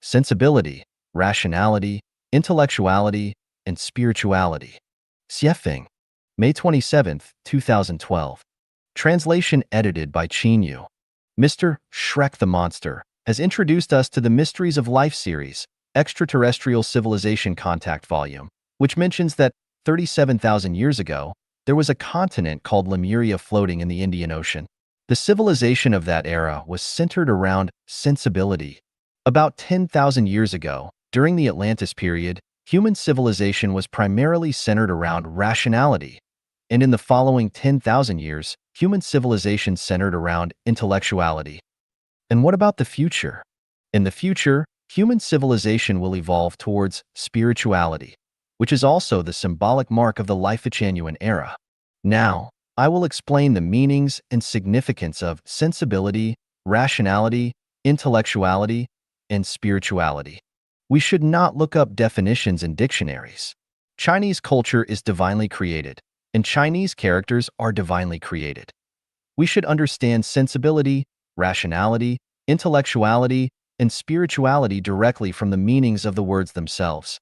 Sensibility, Rationality, Intellectuality, and Spirituality. Xiefeng, May 27, 2012. Translation edited by Qin Yu. Mr. Shrek the Monster has introduced us to the Mysteries of Life series, Extraterrestrial Civilization Contact Volume, which mentions that 37,000 years ago, there was a continent called Lemuria floating in the Indian Ocean. The civilization of that era was centered around sensibility. About 10,000 years ago, during the Atlantis period, human civilization was primarily centered around rationality, and in the following 10,000 years, human civilization centered around intellectuality. And what about the future? In the future, human civilization will evolve towards spirituality, which is also the symbolic mark of the Life-Genuine era. Now, I will explain the meanings and significance of sensibility, rationality, intellectuality, and spirituality. We should not look up definitions in dictionaries. Chinese culture is divinely created, and Chinese characters are divinely created. We should understand sensibility, rationality, intellectuality, and spirituality directly from the meanings of the words themselves.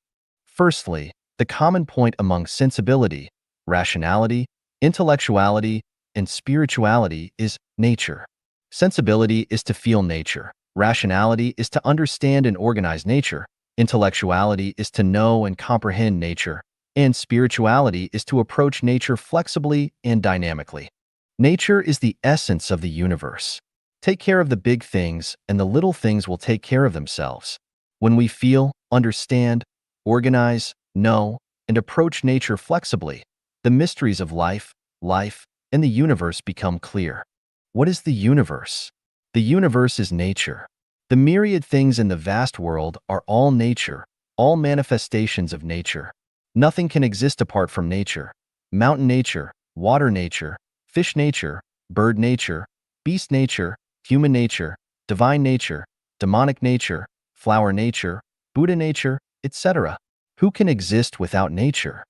Firstly, the common point among sensibility, rationality, intellectuality, and spirituality is nature. Sensibility is to feel nature. Rationality is to understand and organize nature. Intellectuality is to know and comprehend nature. And spirituality is to approach nature flexibly and dynamically. Nature is the essence of the universe. Take care of the big things, and the little things will take care of themselves. When we feel, understand, organize, know, and approach nature flexibly, the mysteries of life, and the universe become clear. What is the universe? The universe is nature. The myriad things in the vast world are all nature, all manifestations of nature. Nothing can exist apart from nature. Mountain nature, water nature, fish nature, bird nature, beast nature, human nature, divine nature, demonic nature, flower nature, Buddha nature, etc. Who can exist without nature?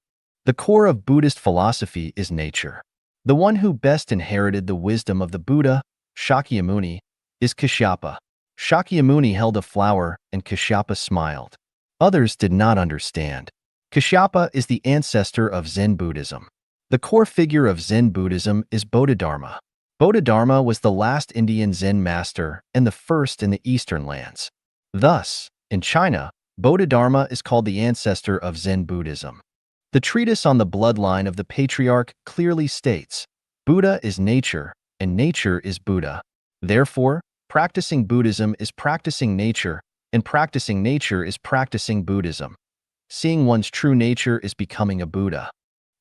The core of Buddhist philosophy is nature. The one who best inherited the wisdom of the Buddha, Shakyamuni, is Kashyapa. Shakyamuni held a flower and Kashyapa smiled. Others did not understand. Kashyapa is the ancestor of Zen Buddhism. The core figure of Zen Buddhism is Bodhidharma. Bodhidharma was the last Indian Zen master and the first in the Eastern lands. Thus, in China, Bodhidharma is called the ancestor of Zen Buddhism. The treatise on the bloodline of the patriarch clearly states, Buddha is nature, and nature is Buddha. Therefore, practicing Buddhism is practicing nature, and practicing nature is practicing Buddhism. Seeing one's true nature is becoming a Buddha.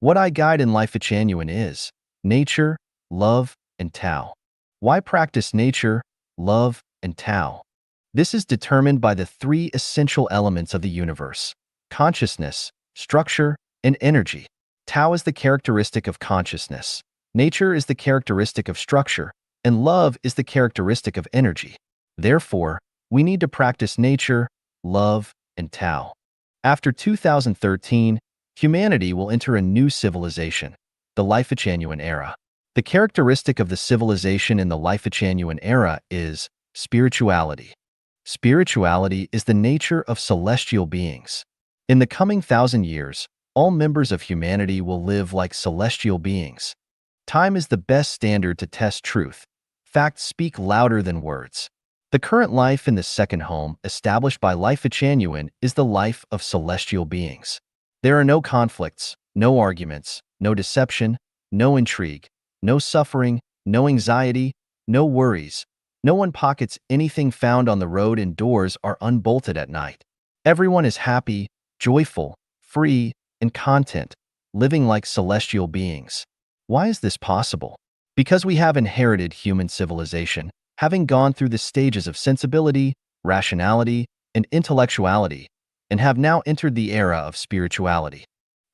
What I guide in Life-Genuine is nature, love, and Tao. Why practice nature, love, and Tao? This is determined by the three essential elements of the universe: consciousness, structure, and energy. Tao is the characteristic of consciousness. Nature is the characteristic of structure, and love is the characteristic of energy. Therefore, we need to practice nature, love, and Tao. After 2013, humanity will enter a new civilization, the Life-Genuine era. The characteristic of the civilization in the Life-Genuine era is spirituality. Spirituality is the nature of celestial beings. In the coming 1,000 years, all members of humanity will live like celestial beings. Time is the best standard to test truth. Facts speak louder than words. The current life in the second home established by Life-Genuine is the life of celestial beings. There are no conflicts, no arguments, no deception, no intrigue, no suffering, no anxiety, no worries. No one pockets anything found on the road, and doors are unbolted at night. Everyone is happy, joyful, free, and content, living like celestial beings. Why is this possible? Because we have inherited human civilization, having gone through the stages of sensibility, rationality, and intellectuality, and have now entered the era of spirituality.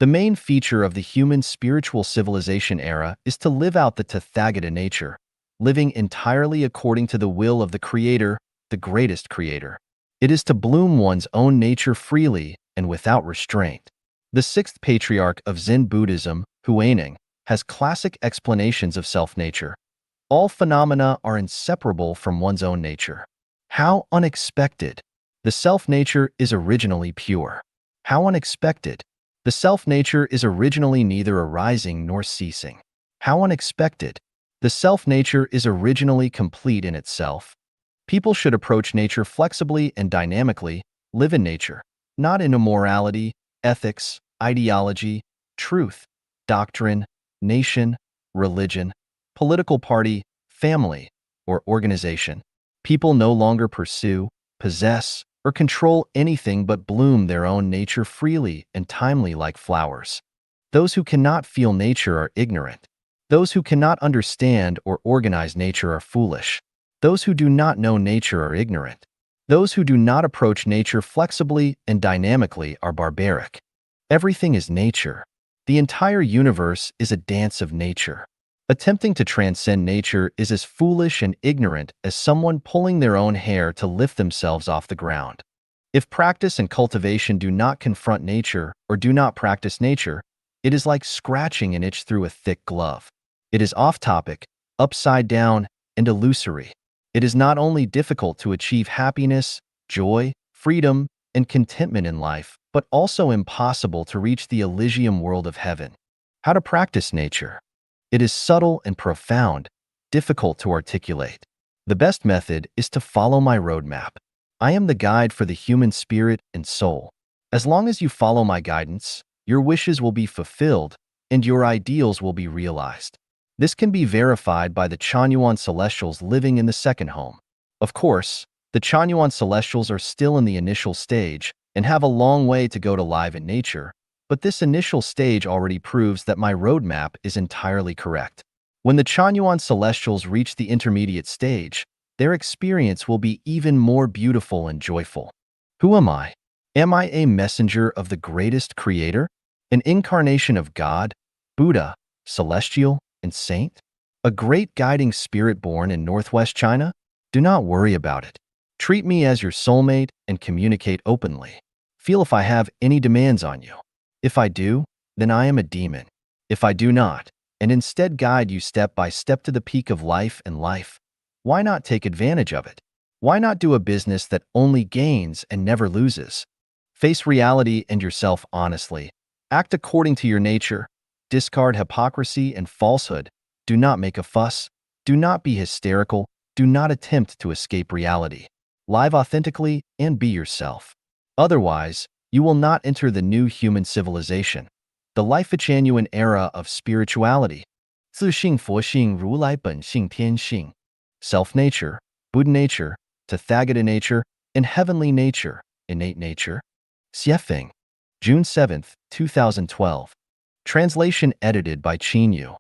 The main feature of the human spiritual civilization era is to live out the Tathagata nature, living entirely according to the will of the Creator, the greatest Creator. It is to bloom one's own nature freely and without restraint. The sixth patriarch of Zen Buddhism, Huineng, has classic explanations of self-nature. All phenomena are inseparable from one's own nature. How unexpected! The self-nature is originally pure. How unexpected. The self-nature is originally neither arising nor ceasing. How unexpected. The self-nature is originally complete in itself. People should approach nature flexibly and dynamically, live in nature, not in immorality, ethics, ideology, truth, doctrine, nation, religion, political party, family, or organization. People no longer pursue, possess, or control anything but bloom their own nature freely and timely like flowers. Those who cannot feel nature are ignorant. Those who cannot understand or organize nature are foolish. Those who do not know nature are ignorant. Those who do not approach nature flexibly and dynamically are barbaric. Everything is nature. The entire universe is a dance of nature. Attempting to transcend nature is as foolish and ignorant as someone pulling their own hair to lift themselves off the ground. If practice and cultivation do not confront nature or do not practice nature, it is like scratching an itch through a thick glove. It is off-topic, upside down, and illusory. It is not only difficult to achieve happiness, joy, freedom, and contentment in life, but also impossible to reach the Elysium world of heaven. How to practice nature. It is subtle and profound, difficult to articulate. The best method is to follow my roadmap. I am the guide for the human spirit and soul. As long as you follow my guidance, your wishes will be fulfilled and your ideals will be realized. This can be verified by the Chanyuan Celestials living in the second home. Of course, the Chanyuan Celestials are still in the initial stage and have a long way to go to live in nature, but this initial stage already proves that my roadmap is entirely correct. When the Chanyuan Celestials reach the intermediate stage, their experience will be even more beautiful and joyful. Who am I? Am I a messenger of the greatest creator? An incarnation of God, Buddha, celestial, and saint? A great guiding spirit born in northwest China? Do not worry about it. Treat me as your soulmate and communicate openly. Feel if I have any demands on you. If I do, then I am a demon. If I do not, and instead guide you step by step to the peak of life and life, why not take advantage of it? Why not do a business that only gains and never loses? Face reality and yourself honestly. Act according to your nature. Discard hypocrisy and falsehood. Do not make a fuss. Do not be hysterical. Do not attempt to escape reality. Live authentically and be yourself. Otherwise, you will not enter the new human civilization, the Life-Genuine era of spirituality. 自性佛性如来本性天性. Self-nature, Buddha nature, Tathagata nature, and heavenly nature, innate nature. Xiefeng. June 7, 2012. Translation edited by Yu.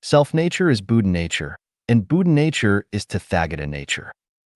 Self-nature is Buddha nature, and Buddha nature is Tathagata nature.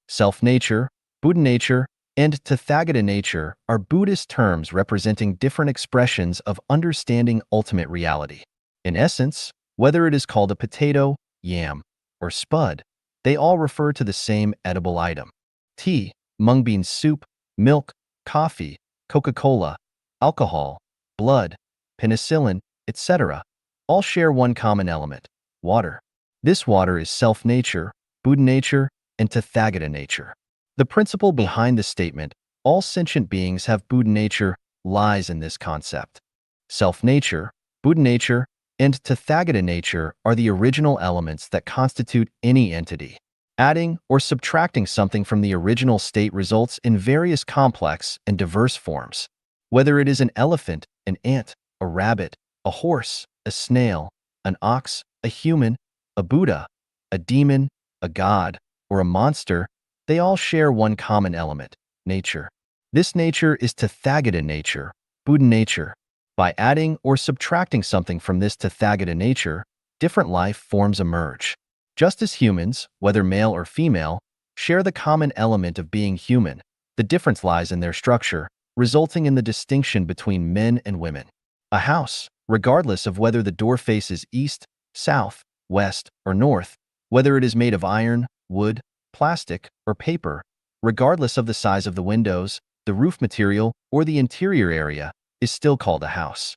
Self-nature, Buddha nature, and Tathagata nature are Buddhist terms representing different expressions of understanding ultimate reality. In essence, whether it is called a potato, yam, or spud, they all refer to the same edible item. Tea, mung bean soup, milk, coffee, Coca-Cola, alcohol, blood, penicillin, etc. all share one common element, water. This water is self-nature, Buddha nature, and Tathagata nature. The principle behind the statement, all sentient beings have Buddha nature, lies in this concept. Self-nature, Buddha nature, and Tathagata nature are the original elements that constitute any entity. Adding or subtracting something from the original state results in various complex and diverse forms. Whether it is an elephant, an ant, a rabbit, a horse, a snail, an ox, a human, a Buddha, a demon, a god, or a monster, they all share one common element, nature. This nature is Tathagata nature, Buddha nature. By adding or subtracting something from this Tathagata nature, different life forms emerge. Just as humans, whether male or female, share the common element of being human, the difference lies in their structure, resulting in the distinction between men and women. A house, regardless of whether the door faces east, south, west, or north, whether it is made of iron, wood, plastic, or paper, regardless of the size of the windows, the roof material, or the interior area, is still called a house.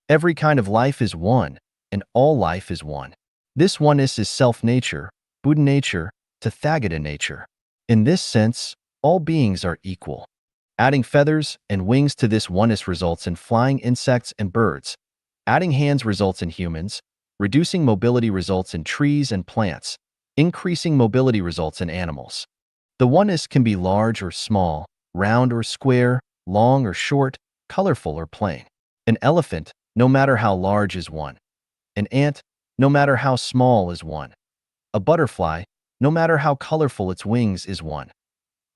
Every kind of life is one, and all life is one. This oneness is self-nature, Buddha nature, Tathagata nature. In this sense, all beings are equal. Adding feathers and wings to this oneness results in flying insects and birds. Adding hands results in humans. Reducing mobility results in trees and plants. Increasing mobility results in animals. The oneness can be large or small, round or square, long or short, colorful or plain. An elephant, no matter how large, is one. An ant, no matter how small, is one. A butterfly, no matter how colorful its wings, is one.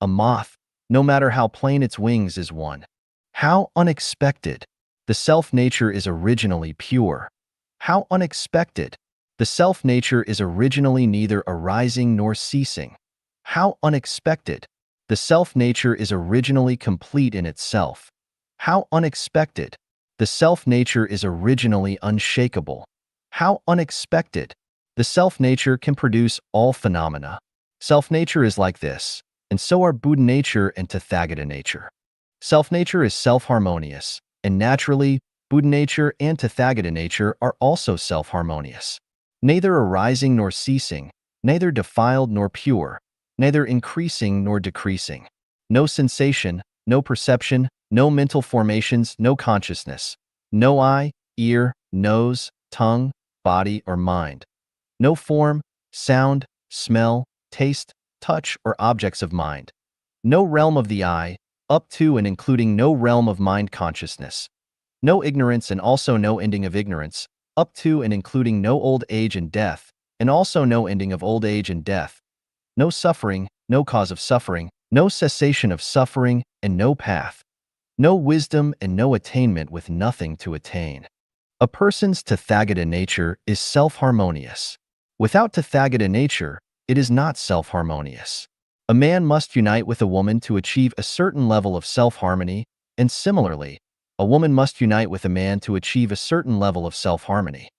A moth, no matter how plain its wings, is one. How unexpected! The self-nature is originally pure. How unexpected! The self-nature is originally neither arising nor ceasing. How unexpected! The self-nature is originally complete in itself. How unexpected! The self-nature is originally unshakable. How unexpected! The self-nature can produce all phenomena. Self-nature is like this, and so are Buddha nature and Tathagata nature. Self-nature is self-harmonious, and naturally, Buddha nature and Tathagata nature are also self-harmonious. Neither arising nor ceasing, neither defiled nor pure, neither increasing nor decreasing. No sensation, no perception, no mental formations, no consciousness. No eye, ear, nose, tongue, body, or mind. No form, sound, smell, taste, touch, or objects of mind. No realm of the eye, up to and including no realm of mind consciousness. No ignorance and also no ending of ignorance, up to and including no old age and death, and also no ending of old age and death. No suffering, no cause of suffering, no cessation of suffering, and no path. No wisdom and no attainment with nothing to attain. A person's Tathagata nature is self-harmonious. Without Tathagata nature, it is not self-harmonious. A man must unite with a woman to achieve a certain level of self-harmony, and similarly, a woman must unite with a man to achieve a certain level of self-harmony.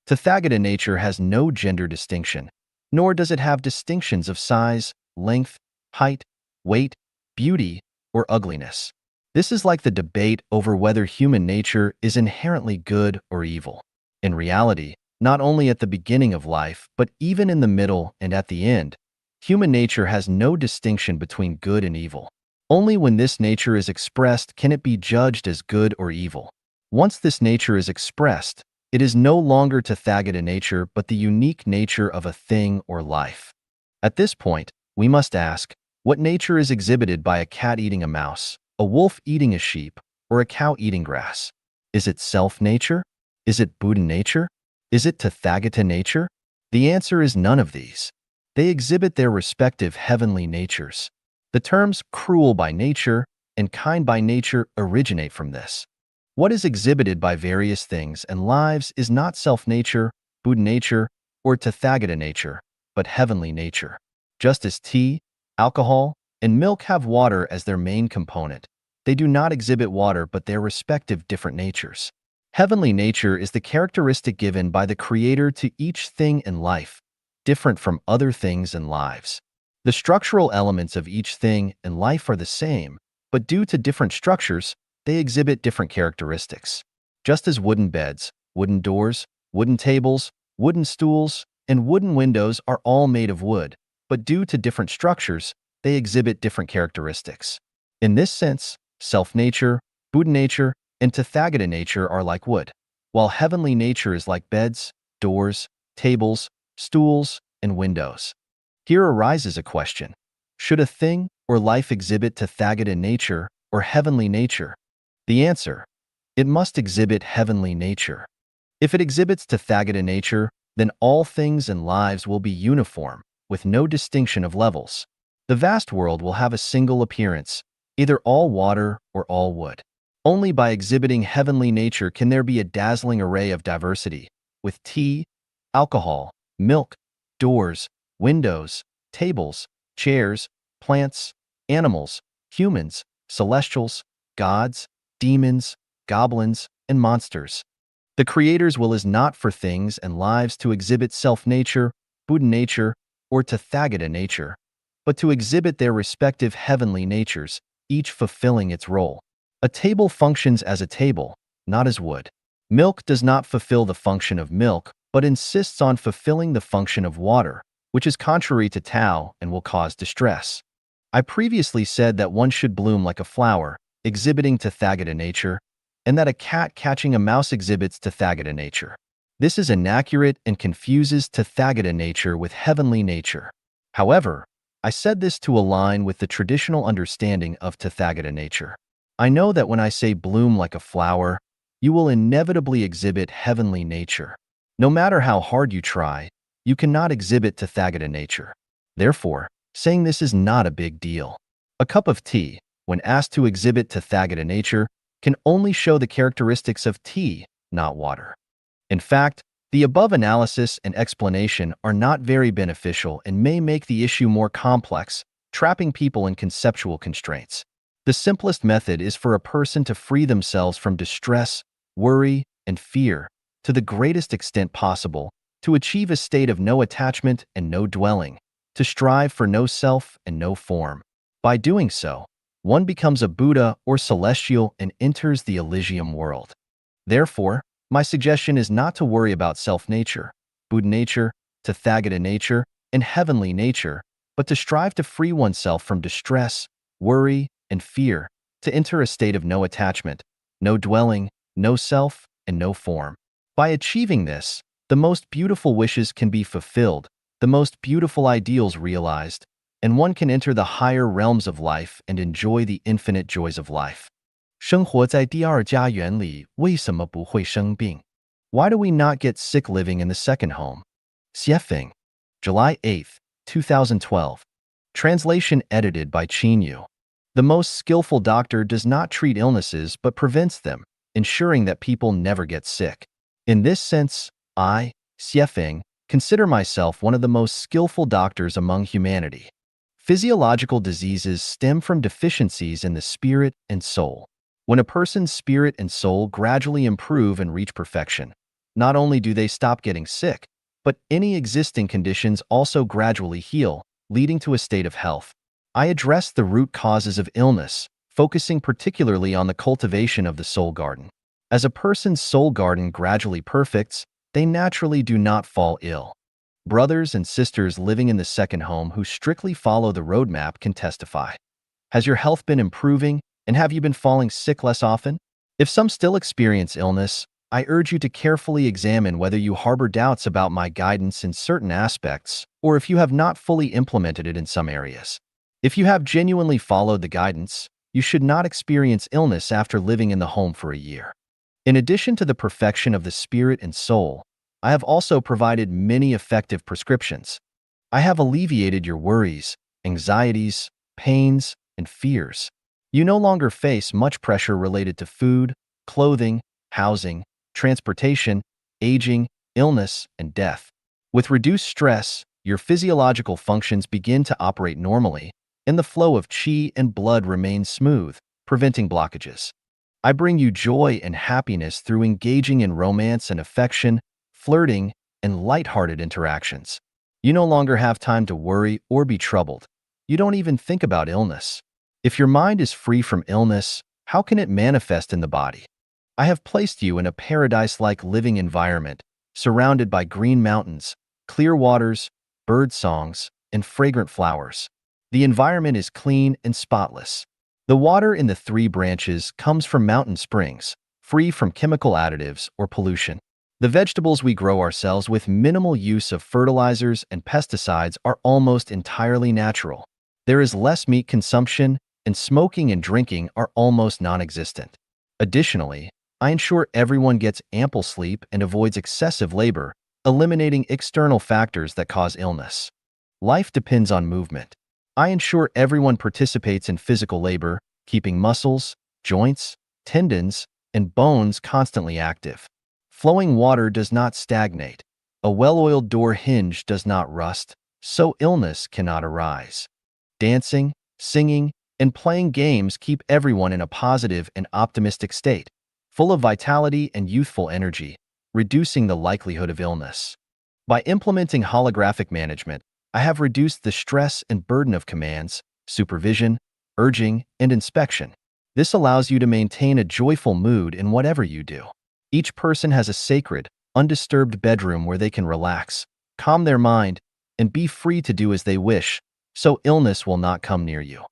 Tathagata nature has no gender distinction, nor does it have distinctions of size, length, height, weight, beauty, or ugliness. This is like the debate over whether human nature is inherently good or evil. In reality, not only at the beginning of life, but even in the middle and at the end, human nature has no distinction between good and evil. Only when this nature is expressed can it be judged as good or evil. Once this nature is expressed, it is no longer Tathagata nature but the unique nature of a thing or life. At this point, we must ask, what nature is exhibited by a cat eating a mouse, a wolf eating a sheep, or a cow eating grass? Is it self-nature? Is it Buddha nature? Is it Tathagata nature? The answer is none of these. They exhibit their respective heavenly natures. The terms cruel by nature and kind by nature originate from this. What is exhibited by various things and lives is not self-nature, Buddha nature, or Tathagata nature, but heavenly nature. Just as tea, alcohol, and milk have water as their main component, they do not exhibit water but their respective different natures. Heavenly nature is the characteristic given by the Creator to each thing in life, different from other things and lives. The structural elements of each thing and life are the same, but due to different structures, they exhibit different characteristics. Just as wooden beds, wooden doors, wooden tables, wooden stools, and wooden windows are all made of wood, but due to different structures, they exhibit different characteristics. In this sense, self-nature, Buddha nature, and Tathagata nature are like wood, while heavenly nature is like beds, doors, tables, stools, and windows. Here arises a question. Should a thing or life exhibit Tathagata nature or heavenly nature? The answer: it must exhibit heavenly nature. If it exhibits Tathagata nature, then all things and lives will be uniform, with no distinction of levels. The vast world will have a single appearance, either all water or all wood. Only by exhibiting heavenly nature can there be a dazzling array of diversity, with tea, alcohol, milk, doors, windows, tables, chairs, plants, animals, humans, celestials, gods, demons, goblins, and monsters. The Creator's will is not for things and lives to exhibit self-nature, Buddha nature, or Tathagata nature, but to exhibit their respective heavenly natures, each fulfilling its role. A table functions as a table, not as wood. Milk does not fulfill the function of milk, but insists on fulfilling the function of water, which is contrary to Tao and will cause distress. I previously said that one should bloom like a flower, exhibiting Tathagata nature, and that a cat catching a mouse exhibits Tathagata nature. This is inaccurate and confuses Tathagata nature with heavenly nature. However, I said this to align with the traditional understanding of Tathagata nature. I know that when I say bloom like a flower, you will inevitably exhibit heavenly nature. No matter how hard you try, you cannot exhibit Tathagata nature. Therefore, saying this is not a big deal. A cup of tea, when asked to exhibit Tathagata nature, can only show the characteristics of tea, not water. In fact, the above analysis and explanation are not very beneficial and may make the issue more complex, trapping people in conceptual constraints. The simplest method is for a person to free themselves from distress, worry, and fear to the greatest extent possible, to achieve a state of no attachment and no dwelling, to strive for no self and no form. By doing so, one becomes a Buddha or celestial and enters the Elysium world. Therefore, my suggestion is not to worry about self-nature, Buddha nature, Tathagata nature, and heavenly nature, but to strive to free oneself from distress, worry, and fear, to enter a state of no attachment, no dwelling, no self, and no form. By achieving this, the most beautiful wishes can be fulfilled, the most beautiful ideals realized, and one can enter the higher realms of life and enjoy the infinite joys of life. 生活在第二家园里，为什么不会生病? Why do we not get sick living in the second home? Xiefeng, July 8, 2012. Translation edited by Qinyu. The most skillful doctor does not treat illnesses but prevents them, ensuring that people never get sick. In this sense, I, Xiefeng, consider myself one of the most skillful doctors among humanity. Physiological diseases stem from deficiencies in the spirit and soul. When a person's spirit and soul gradually improve and reach perfection, not only do they stop getting sick, but any existing conditions also gradually heal, leading to a state of health. I address the root causes of illness, focusing particularly on the cultivation of the soul garden. As a person's soul garden gradually perfects, they naturally do not fall ill. Brothers and sisters living in the second home who strictly follow the roadmap can testify. Has your health been improving, and have you been falling sick less often? If some still experience illness, I urge you to carefully examine whether you harbor doubts about my guidance in certain aspects, or if you have not fully implemented it in some areas. If you have genuinely followed the guidance, you should not experience illness after living in the home for a year. In addition to the perfection of the spirit and soul, I have also provided many effective prescriptions. I have alleviated your worries, anxieties, pains, and fears. You no longer face much pressure related to food, clothing, housing, transportation, aging, illness, and death. With reduced stress, your physiological functions begin to operate normally, and the flow of qi and blood remains smooth, preventing blockages. I bring you joy and happiness through engaging in romance and affection, flirting, and light-hearted interactions. You no longer have time to worry or be troubled. You don't even think about illness. If your mind is free from illness, how can it manifest in the body? I have placed you in a paradise-like living environment, surrounded by green mountains, clear waters, bird songs, and fragrant flowers. The environment is clean and spotless. The water in the 3 branches comes from mountain springs, free from chemical additives or pollution. The vegetables we grow ourselves with minimal use of fertilizers and pesticides are almost entirely natural. There is less meat consumption, and smoking and drinking are almost non-existent. Additionally, I ensure everyone gets ample sleep and avoids excessive labor, eliminating external factors that cause illness. Life depends on movement. I ensure everyone participates in physical labor, keeping muscles, joints, tendons, and bones constantly active. Flowing water does not stagnate. A well-oiled door hinge does not rust, so illness cannot arise. Dancing, singing, and playing games keep everyone in a positive and optimistic state, full of vitality and youthful energy, reducing the likelihood of illness. By implementing holographic management, I have reduced the stress and burden of commands, supervision, urging, and inspection. This allows you to maintain a joyful mood in whatever you do. Each person has a sacred, undisturbed bedroom where they can relax, calm their mind, and be free to do as they wish, so illness will not come near you.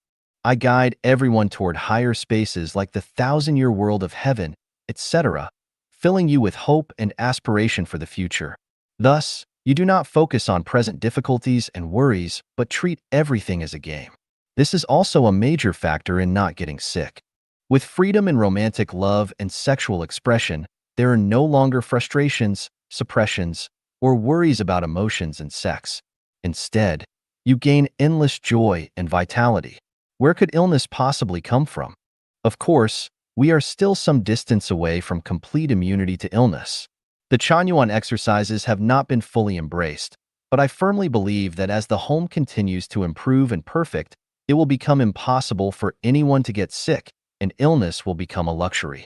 I guide everyone toward higher spaces like the thousand-year world of heaven, etc., filling you with hope and aspiration for the future. Thus, you do not focus on present difficulties and worries, but treat everything as a game. This is also a major factor in not getting sick. With freedom in romantic love and sexual expression, there are no longer frustrations, suppressions, or worries about emotions and sex. Instead, you gain endless joy and vitality. Where could illness possibly come from? Of course, we are still some distance away from complete immunity to illness. The Chanyuan exercises have not been fully embraced, but I firmly believe that as the home continues to improve and perfect, it will become impossible for anyone to get sick, and illness will become a luxury.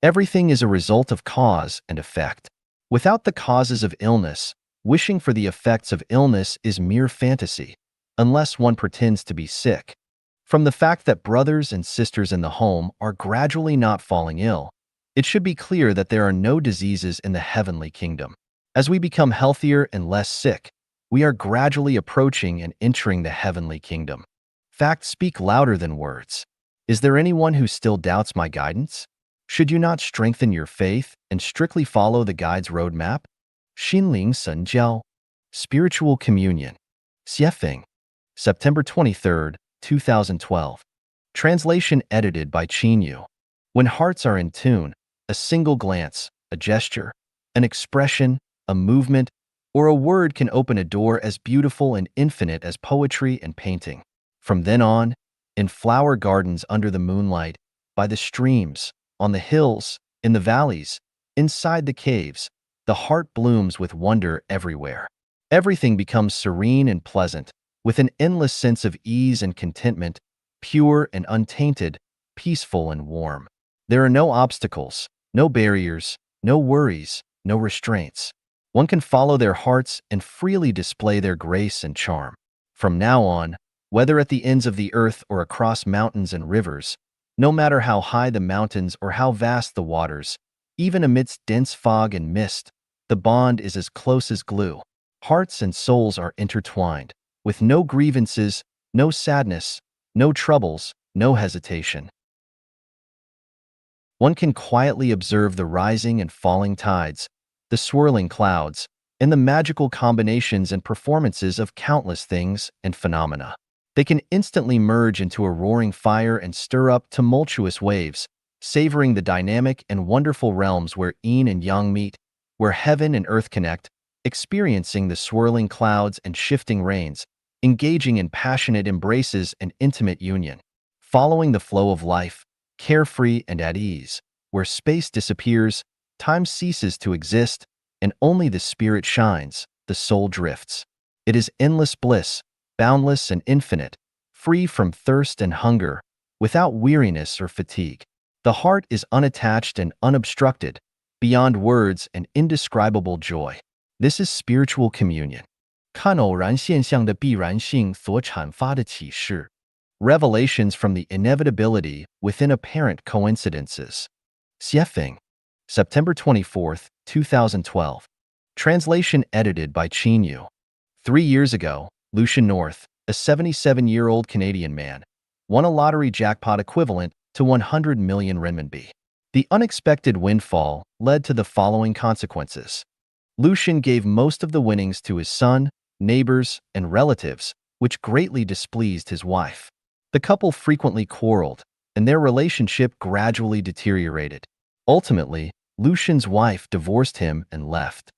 Everything is a result of cause and effect. Without the causes of illness, wishing for the effects of illness is mere fantasy, unless one pretends to be sick. From the fact that brothers and sisters in the home are gradually not falling ill, it should be clear that there are no diseases in the heavenly kingdom. As we become healthier and less sick, we are gradually approaching and entering the heavenly kingdom. Facts speak louder than words. Is there anyone who still doubts my guidance? Should you not strengthen your faith and strictly follow the guide's roadmap? 心灵神交, Spiritual Communion. Xiefeng. September 23, 2012. Translation edited by Qinyu. When hearts are in tune, a single glance, a gesture, an expression, a movement, or a word can open a door as beautiful and infinite as poetry and painting. From then on, in flower gardens under the moonlight, by the streams, on the hills, in the valleys, inside the caves, the heart blooms with wonder everywhere. Everything becomes serene and pleasant, with an endless sense of ease and contentment, pure and untainted, peaceful and warm. There are no obstacles, no barriers, no worries, no restraints. One can follow their hearts and freely display their grace and charm. From now on, whether at the ends of the earth or across mountains and rivers, no matter how high the mountains or how vast the waters, even amidst dense fog and mist, the bond is as close as glue. Hearts and souls are intertwined, with no grievances, no sadness, no troubles, no hesitation. One can quietly observe the rising and falling tides, the swirling clouds, and the magical combinations and performances of countless things and phenomena. They can instantly merge into a roaring fire and stir up tumultuous waves, savoring the dynamic and wonderful realms where yin and yang meet, where heaven and earth connect, experiencing the swirling clouds and shifting rains, engaging in passionate embraces and intimate union, following the flow of life, carefree and at ease, where space disappears, time ceases to exist, and only the spirit shines, the soul drifts. It is endless bliss, boundless and infinite, free from thirst and hunger, without weariness or fatigue. The heart is unattached and unobstructed, beyond words and indescribable joy. This is spiritual communion. 看偶然现象的必然性所阐发的启示. Revelations from the inevitability within apparent coincidences. Xiefeng. September 24, 2012. Translation edited by Qinyu. 3 years ago, Lucian North, a 77-year-old Canadian man, won a lottery jackpot equivalent to 100 million renminbi. The unexpected windfall led to the following consequences. Lucian gave most of the winnings to his son, neighbors, and relatives, which greatly displeased his wife. The couple frequently quarreled, and their relationship gradually deteriorated. Ultimately, Lucian's wife divorced him and left.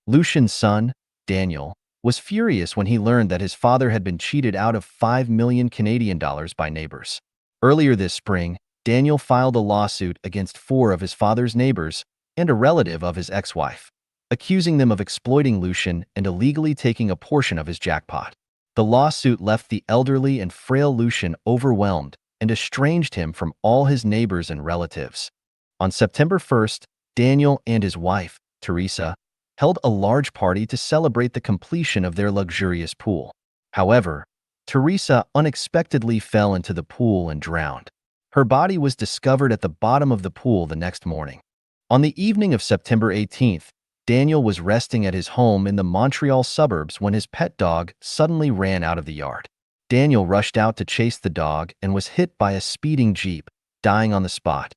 Lucian's son, Daniel, was furious when he learned that his father had been cheated out of 5 million Canadian dollars by neighbors. Earlier this spring, Daniel filed a lawsuit against 4 of his father's neighbors and a relative of his ex-wife, accusing them of exploiting Lucian and illegally taking a portion of his jackpot. The lawsuit left the elderly and frail Lucian overwhelmed and estranged him from all his neighbors and relatives. On September 1st, Daniel and his wife, Teresa, held a large party to celebrate the completion of their luxurious pool. However, Teresa unexpectedly fell into the pool and drowned. Her body was discovered at the bottom of the pool the next morning. On the evening of September 18th, Daniel was resting at his home in the Montreal suburbs when his pet dog suddenly ran out of the yard. Daniel rushed out to chase the dog and was hit by a speeding jeep, dying on the spot.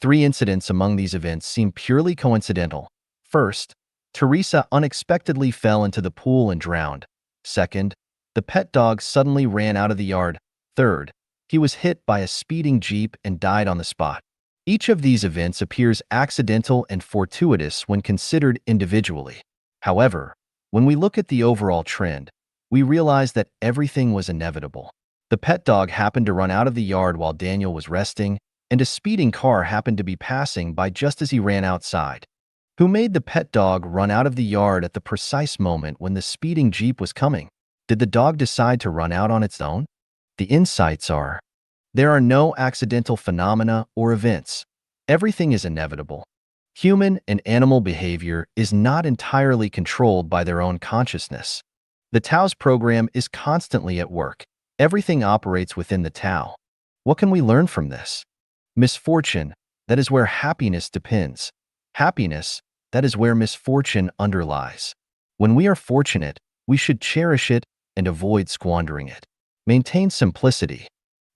Three incidents among these events seem purely coincidental. First, Teresa unexpectedly fell into the pool and drowned. Second, the pet dog suddenly ran out of the yard. Third, he was hit by a speeding jeep and died on the spot. Each of these events appears accidental and fortuitous when considered individually. However, when we look at the overall trend, we realize that everything was inevitable. The pet dog happened to run out of the yard while Daniel was resting, and a speeding car happened to be passing by just as he ran outside. Who made the pet dog run out of the yard at the precise moment when the speeding jeep was coming? Did the dog decide to run out on its own? The insights are: there are no accidental phenomena or events. Everything is inevitable. Human and animal behavior is not entirely controlled by their own consciousness. The Tao's program is constantly at work. Everything operates within the Tao. What can we learn from this? Misfortune, that is where happiness depends. Happiness, that is where misfortune underlies. When we are fortunate, we should cherish it and avoid squandering it. Maintain simplicity.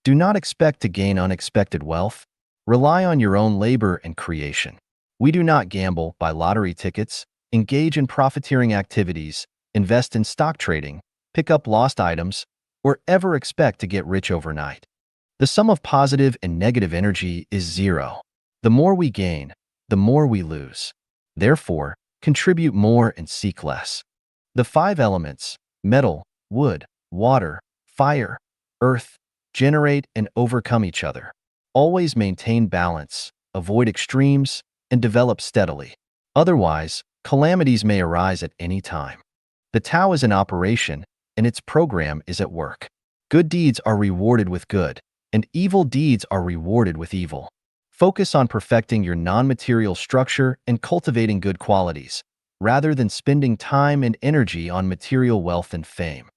Do not expect to gain unexpected wealth. Rely on your own labor and creation. We do not gamble, buy lottery tickets, engage in profiteering activities, invest in stock trading, pick up lost items, or ever expect to get rich overnight. The sum of positive and negative energy is zero. The more we gain, the more we lose. Therefore, contribute more and seek less. The five elements, metal, wood, water, fire, earth, generate and overcome each other. Always maintain balance, avoid extremes, and develop steadily. Otherwise, calamities may arise at any time. The Tao is in operation, and its program is at work. Good deeds are rewarded with good, and evil deeds are rewarded with evil. Focus on perfecting your non-material structure and cultivating good qualities, rather than spending time and energy on material wealth and fame.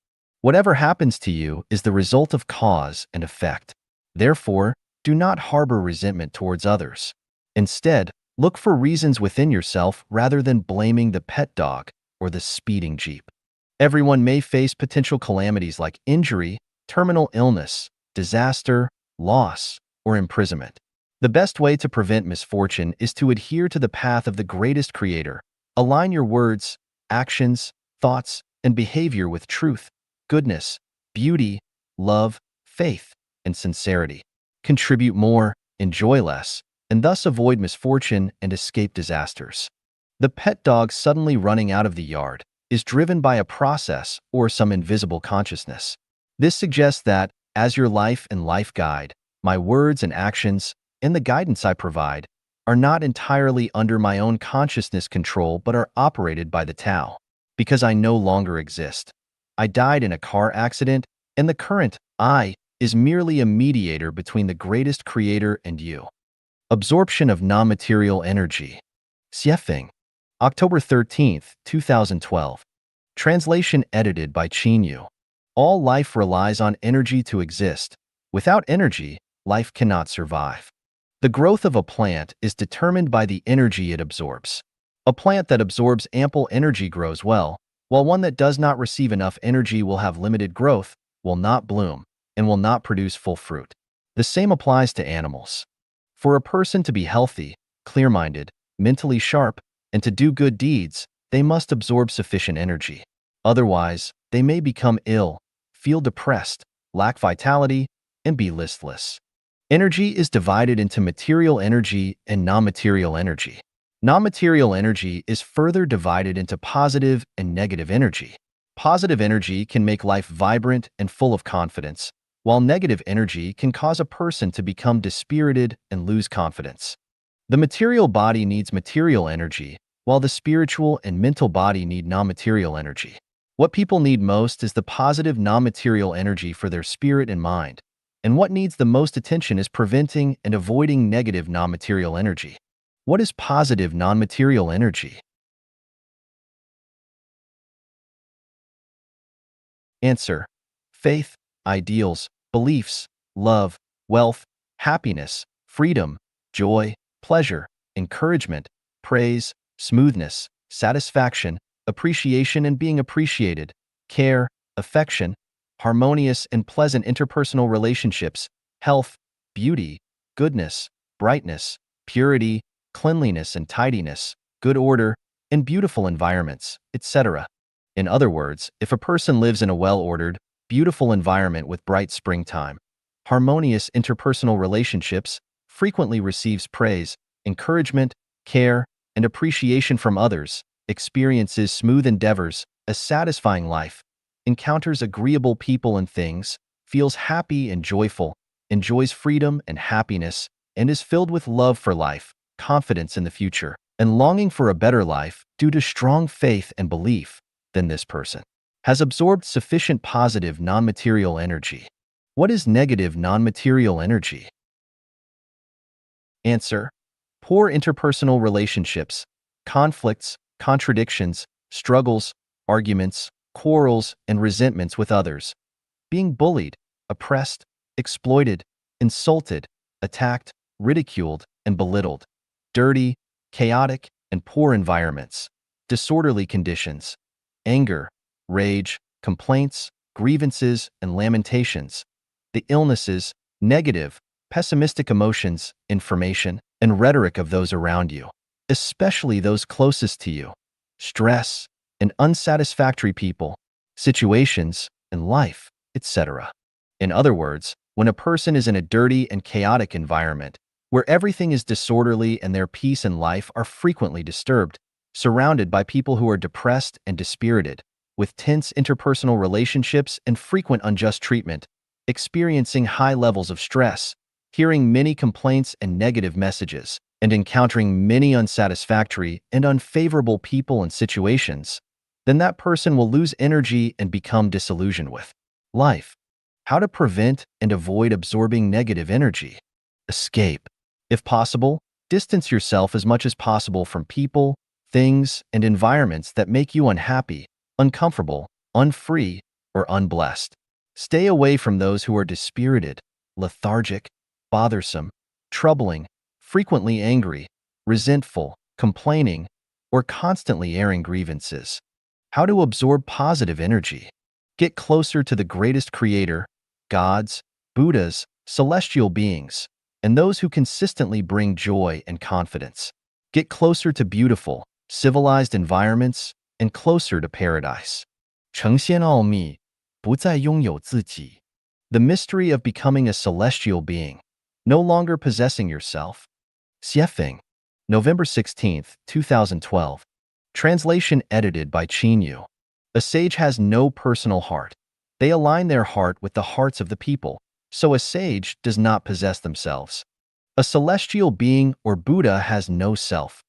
Whatever happens to you is the result of cause and effect. Therefore, do not harbor resentment towards others. Instead, look for reasons within yourself rather than blaming the pet dog or the speeding jeep. Everyone may face potential calamities like injury, terminal illness, disaster, loss, or imprisonment. The best way to prevent misfortune is to adhere to the path of the greatest creator. Align your words, actions, thoughts, and behavior with truth, goodness, beauty, love, faith, and sincerity. Contribute more, enjoy less, and thus avoid misfortune and escape disasters. The pet dog suddenly running out of the yard is driven by a process or some invisible consciousness. This suggests that, as your life and life guide, my words and actions, and the guidance I provide, are not entirely under my own consciousness control but are operated by the Tao. Because I no longer exist. I died in a car accident, and the current I is merely a mediator between the greatest creator and you. Absorption of non-material energy. Xiefeng. October 13th, 2012. Translation edited by Yu. All life relies on energy to exist. Without energy, life cannot survive. The growth of a plant is determined by the energy it absorbs. A plant that absorbs ample energy grows well, while one that does not receive enough energy will have limited growth, will not bloom, and will not produce full fruit. The same applies to animals. For a person to be healthy, clear-minded, mentally sharp, and to do good deeds, they must absorb sufficient energy. Otherwise, they may become ill, feel depressed, lack vitality, and be listless. Energy is divided into material energy and non-material energy. Non-material energy is further divided into positive and negative energy. Positive energy can make life vibrant and full of confidence, while negative energy can cause a person to become dispirited and lose confidence. The material body needs material energy, while the spiritual and mental body need non-material energy. What people need most is the positive non-material energy for their spirit and mind, and what needs the most attention is preventing and avoiding negative non-material energy. What is positive non-material energy? Answer: faith, ideals, beliefs, love, wealth, happiness, freedom, joy, pleasure, encouragement, praise, smoothness, satisfaction, appreciation and being appreciated, care, affection, harmonious and pleasant interpersonal relationships, health, beauty, goodness, brightness, purity, cleanliness and tidiness, good order, and beautiful environments, etc. In other words, if a person lives in a well-ordered, beautiful environment with bright springtime, harmonious interpersonal relationships, frequently receives praise, encouragement, care, and appreciation from others, experiences smooth endeavors, a satisfying life, encounters agreeable people and things, feels happy and joyful, enjoys freedom and happiness, and is filled with love for life, confidence in the future, and longing for a better life due to strong faith and belief, then this person has absorbed sufficient positive non-material energy. What is negative non-material energy? Answer: poor interpersonal relationships, conflicts, contradictions, struggles, arguments, quarrels, and resentments with others, being bullied, oppressed, exploited, insulted, attacked, ridiculed, and belittled, dirty, chaotic, and poor environments, disorderly conditions, anger, rage, complaints, grievances, and lamentations, the illnesses, negative, pessimistic emotions, information, and rhetoric of those around you, especially those closest to you, stress, and unsatisfactory people, situations, and life, etc. In other words, when a person is in a dirty and chaotic environment, where everything is disorderly and their peace and life are frequently disturbed, surrounded by people who are depressed and dispirited, with tense interpersonal relationships and frequent unjust treatment, experiencing high levels of stress, hearing many complaints and negative messages, and encountering many unsatisfactory and unfavorable people and situations, then that person will lose energy and become disillusioned with life. How to prevent and avoid absorbing negative energy? Escape. If possible, distance yourself as much as possible from people, things, and environments that make you unhappy, uncomfortable, unfree, or unblessed. Stay away from those who are dispirited, lethargic, bothersome, troubling, frequently angry, resentful, complaining, or constantly airing grievances. How to absorb positive energy? Get closer to the greatest creator, gods, Buddhas, celestial beings, and those who consistently bring joy and confidence. Get closer to beautiful, civilized environments, and closer to paradise. 成仙奥秘，不再拥有自己. The mystery of becoming a celestial being, no longer possessing yourself. Xiefeng, November 16th, 2012. Translation edited by Yu. A sage has no personal heart. They align their heart with the hearts of the people, so a sage does not possess themselves. A celestial being or Buddha has no self.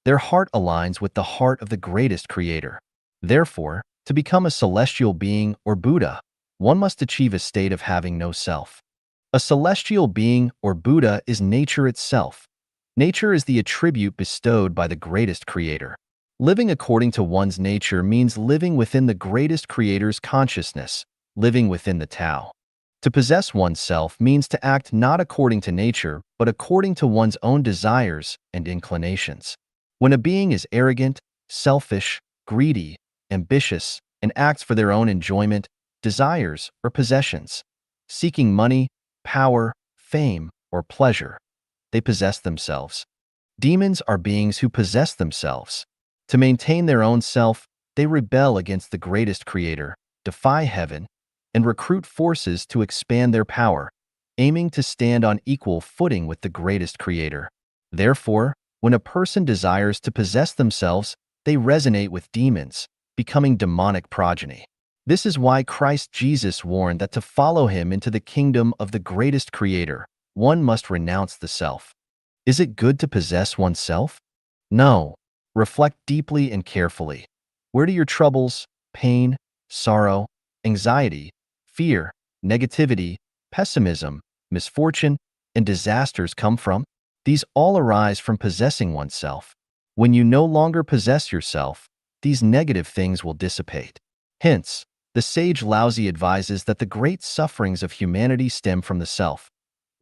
Their heart aligns with the heart of the greatest creator. Therefore, to become a celestial being or Buddha, one must achieve a state of having no self. A celestial being or Buddha is nature itself. Nature is the attribute bestowed by the greatest creator. Living according to one's nature means living within the greatest creator's consciousness, living within the Tao. To possess oneself means to act not according to nature, but according to one's own desires and inclinations. When a being is arrogant, selfish, greedy, ambitious, and acts for their own enjoyment, desires, or possessions, seeking money, power, fame, or pleasure, they possess themselves. Demons are beings who possess themselves. To maintain their own self, they rebel against the greatest creator, defy heaven, and recruit forces to expand their power, aiming to stand on equal footing with the greatest creator. Therefore, when a person desires to possess themselves, they resonate with demons, becoming demonic progeny. This is why Christ Jesus warned that to follow him into the kingdom of the greatest creator, one must renounce the self. Is it good to possess oneself? No. Reflect deeply and carefully. Where do your troubles, pain, sorrow, anxiety, fear, negativity, pessimism, misfortune, and disasters come from? These all arise from possessing oneself. When you no longer possess yourself, these negative things will dissipate. Hence, the sage Laozi advises that the great sufferings of humanity stem from the self.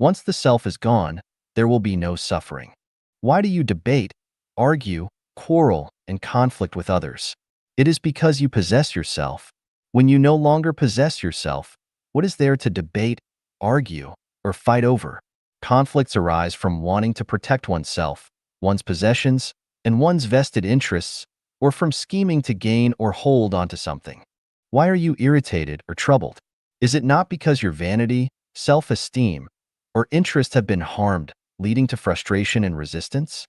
Once the self is gone, there will be no suffering. Why do you debate, argue, quarrel, and conflict with others? It is because you possess yourself. When you no longer possess yourself, What is there to debate, argue, or fight over? Conflicts arise from wanting to protect oneself, one's possessions, and one's vested interests, or from scheming to gain or hold onto something. Why are you irritated or troubled? Is it not because your vanity, self-esteem, or interest have been harmed, leading to frustration and resistance?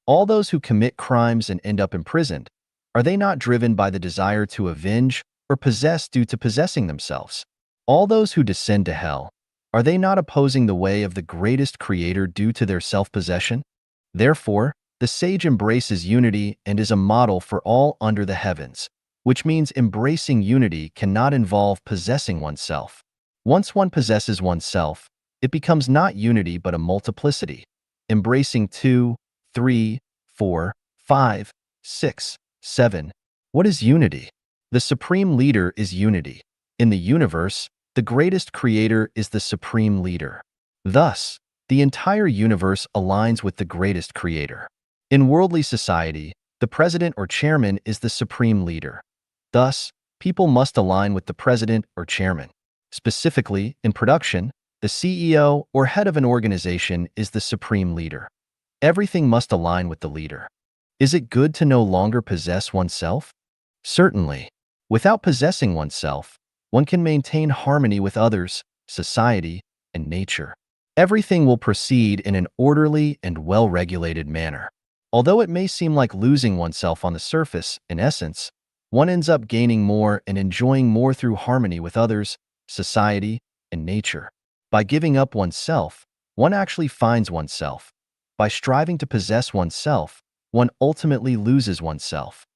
All those who commit crimes and end up imprisoned, are they not driven by the desire to avenge or possess due to possessing themselves? All those who descend to hell, are they not opposing the way of the greatest creator due to their self-possession? Therefore, the sage embraces unity and is a model for all under the heavens, which means embracing unity cannot involve possessing oneself. Once one possesses oneself, it becomes not unity but a multiplicity, embracing 2, 3, 4, 5, 6, 7. What is unity? The supreme leader is unity. In the universe, the greatest creator is the supreme leader. Thus, the entire universe aligns with the greatest creator. In worldly society, the president or chairman is the supreme leader. Thus, people must align with the president or chairman. Specifically, in production, the CEO or head of an organization is the supreme leader. Everything must align with the leader. Is it good to no longer possess oneself? Certainly. Without possessing oneself, one can maintain harmony with others, society, and nature. Everything will proceed in an orderly and well-regulated manner. Although it may seem like losing oneself on the surface, in essence, one ends up gaining more and enjoying more through harmony with others, society, and nature. By giving up oneself, one actually finds oneself. By striving to possess oneself, one ultimately loses oneself.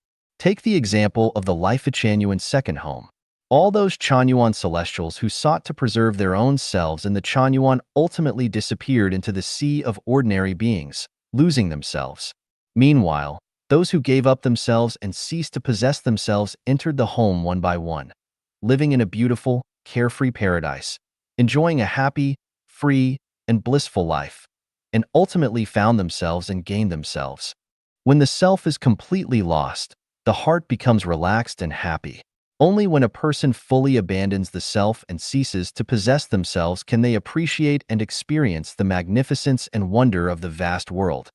Take the example of the Life-Chanyuan second home. All those Chanyuan celestials who sought to preserve their own selves in the Chanyuan ultimately disappeared into the sea of ordinary beings, losing themselves. Meanwhile, those who gave up themselves and ceased to possess themselves entered the home one by one, living in a beautiful, carefree paradise, enjoying a happy, free, and blissful life, and ultimately found themselves and gained themselves. When the self is completely lost, the heart becomes relaxed and happy. Only when a person fully abandons the self and ceases to possess themselves can they appreciate and experience the magnificence and wonder of the vast world.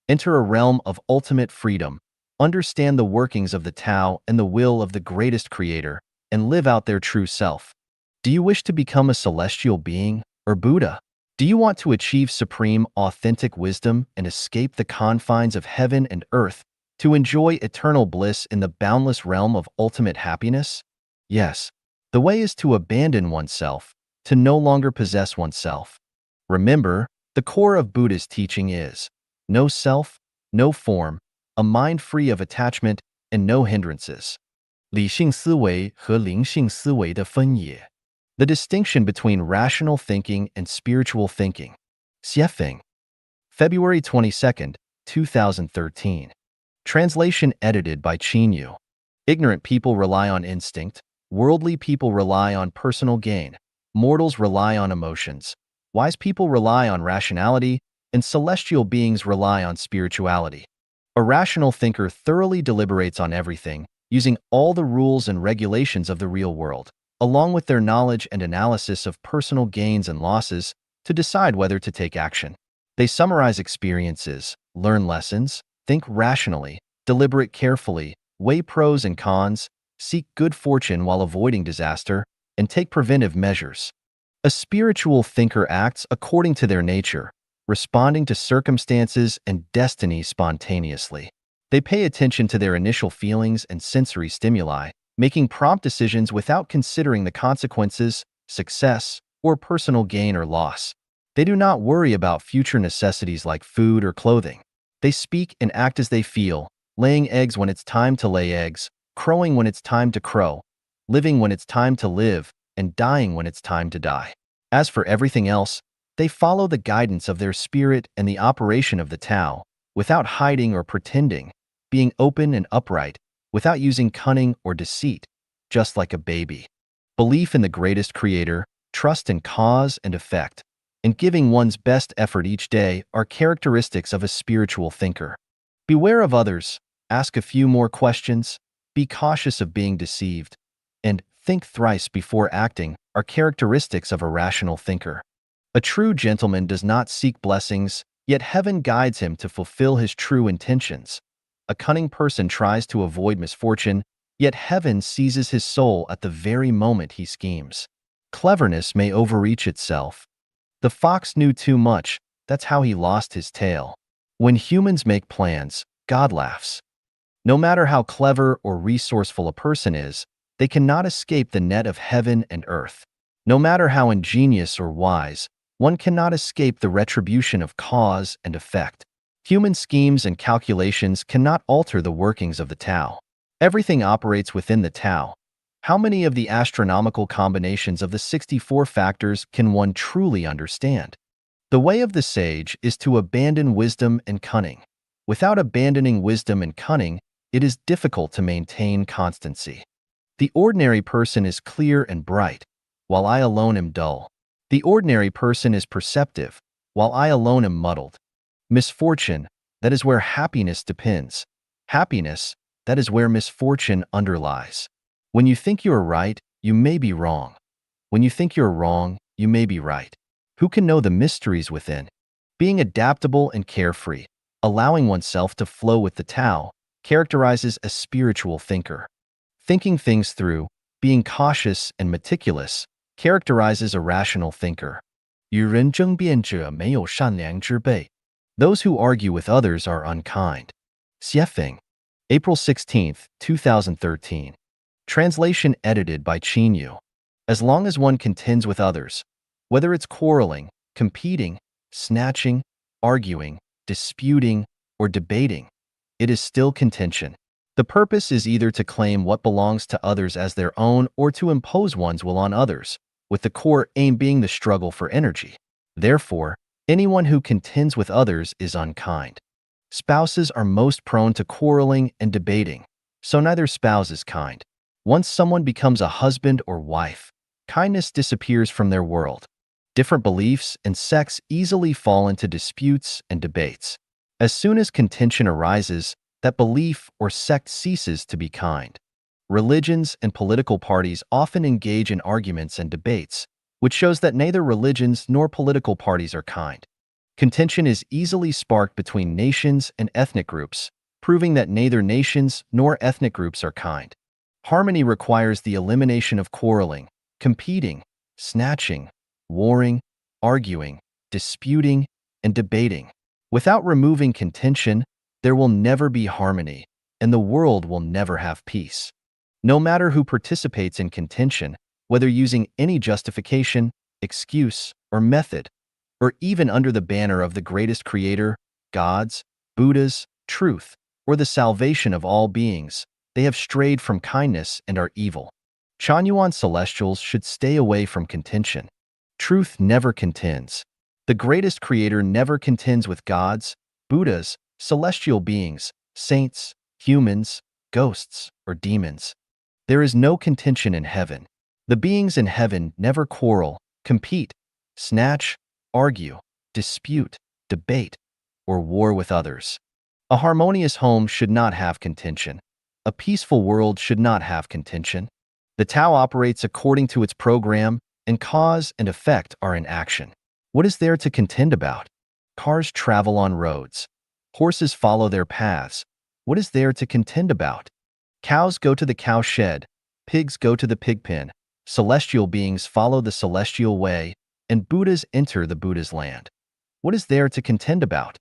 Enter a realm of ultimate freedom, understand the workings of the Tao and the will of the greatest creator, and live out their true self. Do you wish to become a celestial being or Buddha? Do you want to achieve supreme, authentic wisdom and escape the confines of heaven and earth to enjoy eternal bliss in the boundless realm of ultimate happiness? Yes. The way is to abandon oneself, to no longer possess oneself. Remember, the core of Buddha's teaching is no self, no form, a mind free of attachment, and no hindrances. 理性思维和灵性思维的分野. The distinction between rational thinking and spiritual thinking. Xiefeng. February 22nd, 2013. Translation edited by Qin. Ignorant people rely on instinct, worldly people rely on personal gain, mortals rely on emotions, wise people rely on rationality, and celestial beings rely on spirituality. A rational thinker thoroughly deliberates on everything, using all the rules and regulations of the real world, along with their knowledge and analysis of personal gains and losses, to decide whether to take action. They summarize experiences, learn lessons, think rationally, deliberate carefully, weigh pros and cons, seek good fortune while avoiding disaster, and take preventive measures. A spiritual thinker acts according to their nature, responding to circumstances and destiny spontaneously. They pay attention to their initial feelings and sensory stimuli, making prompt decisions without considering the consequences, success, or personal gain or loss. They do not worry about future necessities like food or clothing. They speak and act as they feel, laying eggs when it's time to lay eggs, crowing when it's time to crow, living when it's time to live, and dying when it's time to die. As for everything else, they follow the guidance of their spirit and the operation of the Tao, without hiding or pretending, being open and upright, without using cunning or deceit, just like a baby. Belief in the greatest creator, trust in cause and effect, and giving one's best effort each day are characteristics of a spiritual thinker. Beware of others, ask a few more questions, be cautious of being deceived, and think thrice before acting are characteristics of a rational thinker. A true gentleman does not seek blessings, yet heaven guides him to fulfill his true intentions. A cunning person tries to avoid misfortune, yet heaven seizes his soul at the very moment he schemes. Cleverness may overreach itself. The fox knew too much, that's how he lost his tail. When humans make plans, God laughs. No matter how clever or resourceful a person is, they cannot escape the net of heaven and earth. No matter how ingenious or wise, one cannot escape the retribution of cause and effect. Human schemes and calculations cannot alter the workings of the Tao. Everything operates within the Tao. How many of the astronomical combinations of the 64 factors can one truly understand? The way of the sage is to abandon wisdom and cunning. Without abandoning wisdom and cunning, it is difficult to maintain constancy. The ordinary person is clear and bright, while I alone am dull. The ordinary person is perceptive, while I alone am muddled. Misfortune, that is where happiness depends. Happiness, that is where misfortune underlies. When you think you are right, you may be wrong. When you think you're wrong, you may be right. Who can know the mysteries within? Being adaptable and carefree, allowing oneself to flow with the Tao, characterizes a spiritual thinker. Thinking things through, being cautious and meticulous, characterizes a rational thinker. 与人争辩者没有善良之辈. Those who argue with others are unkind. Xiefeng. April 16, 2013. Translation edited by Yu. As long as one contends with others, whether it's quarreling, competing, snatching, arguing, disputing, or debating, it is still contention. The purpose is either to claim what belongs to others as their own or to impose one's will on others, with the core aim being the struggle for energy. Therefore, anyone who contends with others is unkind. Spouses are most prone to quarreling and debating, so neither spouse is kind. Once someone becomes a husband or wife, kindness disappears from their world. Different beliefs and sects easily fall into disputes and debates. As soon as contention arises, that belief or sect ceases to be kind. Religions and political parties often engage in arguments and debates, which shows that neither religions nor political parties are kind. Contention is easily sparked between nations and ethnic groups, proving that neither nations nor ethnic groups are kind. Harmony requires the elimination of quarreling, competing, snatching, warring, arguing, disputing, and debating. Without removing contention, there will never be harmony, and the world will never have peace. No matter who participates in contention, whether using any justification, excuse, or method, or even under the banner of the greatest creator, gods, Buddhas, truth, or the salvation of all beings, they have strayed from kindness and are evil. Chanyuan celestials should stay away from contention. Truth never contends. The greatest creator never contends with gods, Buddhas, celestial beings, saints, humans, ghosts, or demons. There is no contention in heaven. The beings in heaven never quarrel, compete, snatch, argue, dispute, debate, or war with others. A harmonious home should not have contention. A peaceful world should not have contention. The Tao operates according to its program, and cause and effect are in action. What is there to contend about? Cars travel on roads. Horses follow their paths. What is there to contend about? Cows go to the cow shed. Pigs go to the pig pen. Celestial beings follow the celestial way, and Buddhas enter the Buddha's land. What is there to contend about?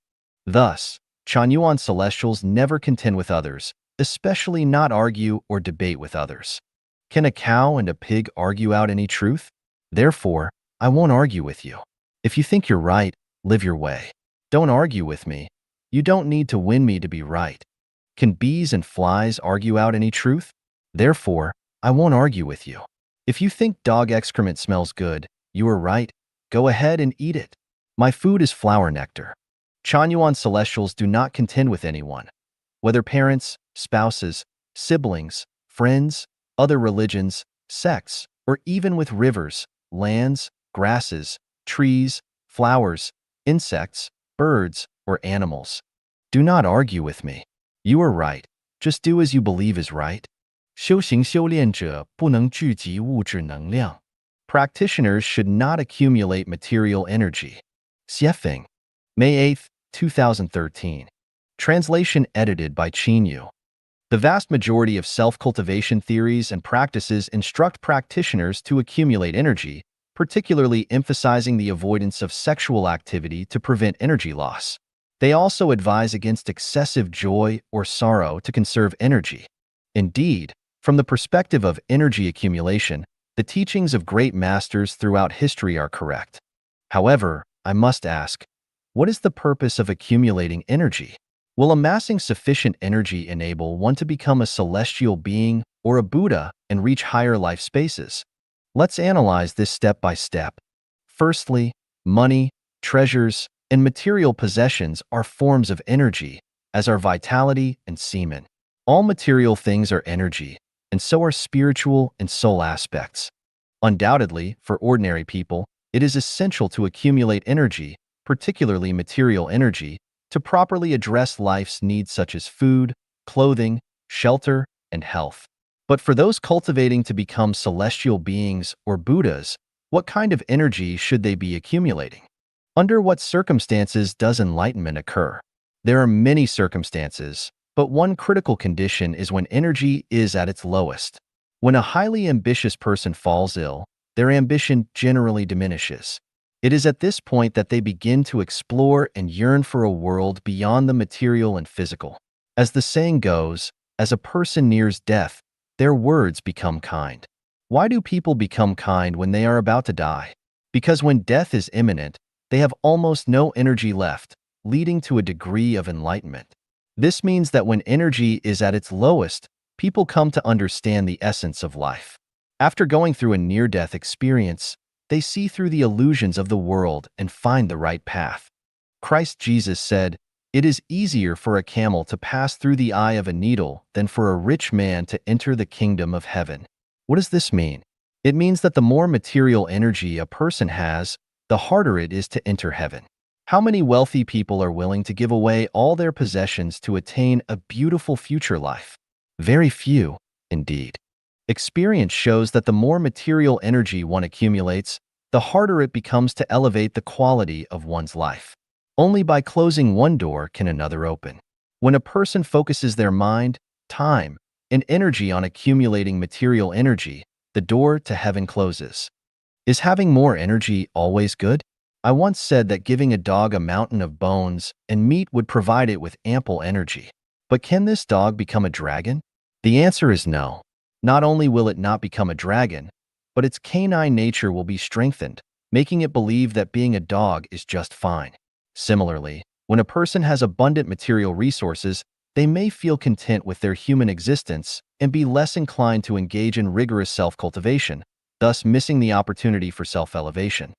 Thus, Chanyuan celestials never contend with others, especially not argue or debate with others. Can a cow and a pig argue out any truth? Therefore, I won't argue with you. If you think you're right, live your way. Don't argue with me. You don't need to win me to be right. Can bees and flies argue out any truth? Therefore, I won't argue with you. If you think dog excrement smells good, you are right. Go ahead and eat it. My food is flower nectar. Chanyuan celestials do not contend with anyone. Whether parents, spouses, siblings, friends, other religions, sects, or even with rivers, lands, grasses, trees, flowers, insects, birds, or animals. Do not argue with me. You are right. Just do as you believe is right. 修行修炼者不能聚集物质能量。Practitioners should not accumulate material energy. Xiefeng, May 8, 2013. Translation edited by Qinyu. The vast majority of self-cultivation theories and practices instruct practitioners to accumulate energy, particularly emphasizing the avoidance of sexual activity to prevent energy loss. They also advise against excessive joy or sorrow to conserve energy. Indeed, from the perspective of energy accumulation, the teachings of great masters throughout history are correct. However, I must ask, what is the purpose of accumulating energy? Will amassing sufficient energy enable one to become a celestial being or a Buddha and reach higher life spaces? Let's analyze this step by step. Firstly, money, treasures, and material possessions are forms of energy, as are vitality and semen. All material things are energy, and so are spiritual and soul aspects. Undoubtedly, for ordinary people, it is essential to accumulate energy, particularly material energy, to properly address life's needs such as food, clothing, shelter, and health. But for those cultivating to become celestial beings or Buddhas, what kind of energy should they be accumulating? Under what circumstances does enlightenment occur? There are many circumstances, but one critical condition is when energy is at its lowest. When a highly ambitious person falls ill, their ambition generally diminishes. It is at this point that they begin to explore and yearn for a world beyond the material and physical. As the saying goes, as a person nears death, their words become kind. Why do people become kind when they are about to die? Because when death is imminent, they have almost no energy left, leading to a degree of enlightenment. This means that when energy is at its lowest, people come to understand the essence of life. After going through a near-death experience, they see through the illusions of the world and find the right path. Christ Jesus said, "It is easier for a camel to pass through the eye of a needle than for a rich man to enter the kingdom of heaven." What does this mean? It means that the more material energy a person has, the harder it is to enter heaven. How many wealthy people are willing to give away all their possessions to attain a beautiful future life? Very few, indeed. Experience shows that the more material energy one accumulates, the harder it becomes to elevate the quality of one's life. Only by closing one door can another open. When a person focuses their mind, time, and energy on accumulating material energy, the door to heaven closes. Is having more energy always good? I once said that giving a dog a mountain of bones and meat would provide it with ample energy. But can this dog become a dragon? The answer is no. Not only will it not become a dragon, but its canine nature will be strengthened, making it believe that being a dog is just fine. Similarly, when a person has abundant material resources, they may feel content with their human existence and be less inclined to engage in rigorous self-cultivation, thus missing the opportunity for self-elevation.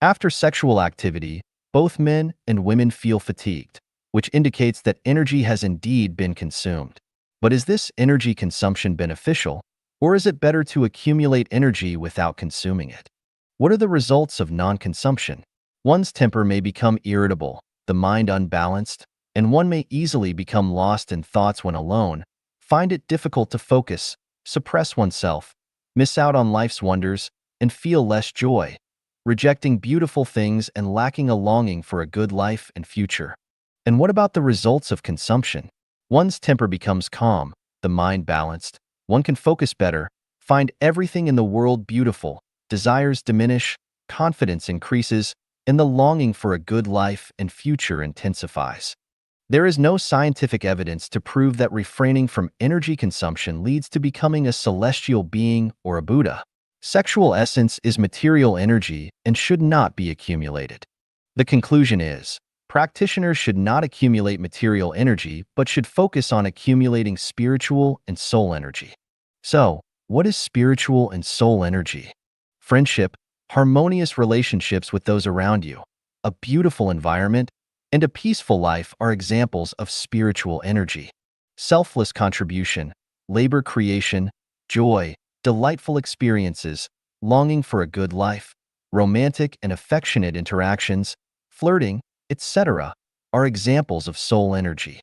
After sexual activity, both men and women feel fatigued, which indicates that energy has indeed been consumed. But is this energy consumption beneficial, or is it better to accumulate energy without consuming it? What are the results of non-consumption? One's temper may become irritable, the mind unbalanced, and one may easily become lost in thoughts when alone, find it difficult to focus, suppress oneself, miss out on life's wonders, and feel less joy, rejecting beautiful things and lacking a longing for a good life and future. And what about the results of consumption? One's temper becomes calm, the mind balanced, one can focus better, find everything in the world beautiful, desires diminish, confidence increases, and the longing for a good life and future intensifies. There is no scientific evidence to prove that refraining from energy consumption leads to becoming a celestial being or a Buddha. Sexual essence is material energy and should not be accumulated. The conclusion is, practitioners should not accumulate material energy but should focus on accumulating spiritual and soul energy. So, what is spiritual and soul energy? Friendship, harmonious relationships with those around you, a beautiful environment, and a peaceful life are examples of spiritual energy. Selfless contribution, labor creation, joy, delightful experiences, longing for a good life, romantic and affectionate interactions, flirting, etc., are examples of soul energy.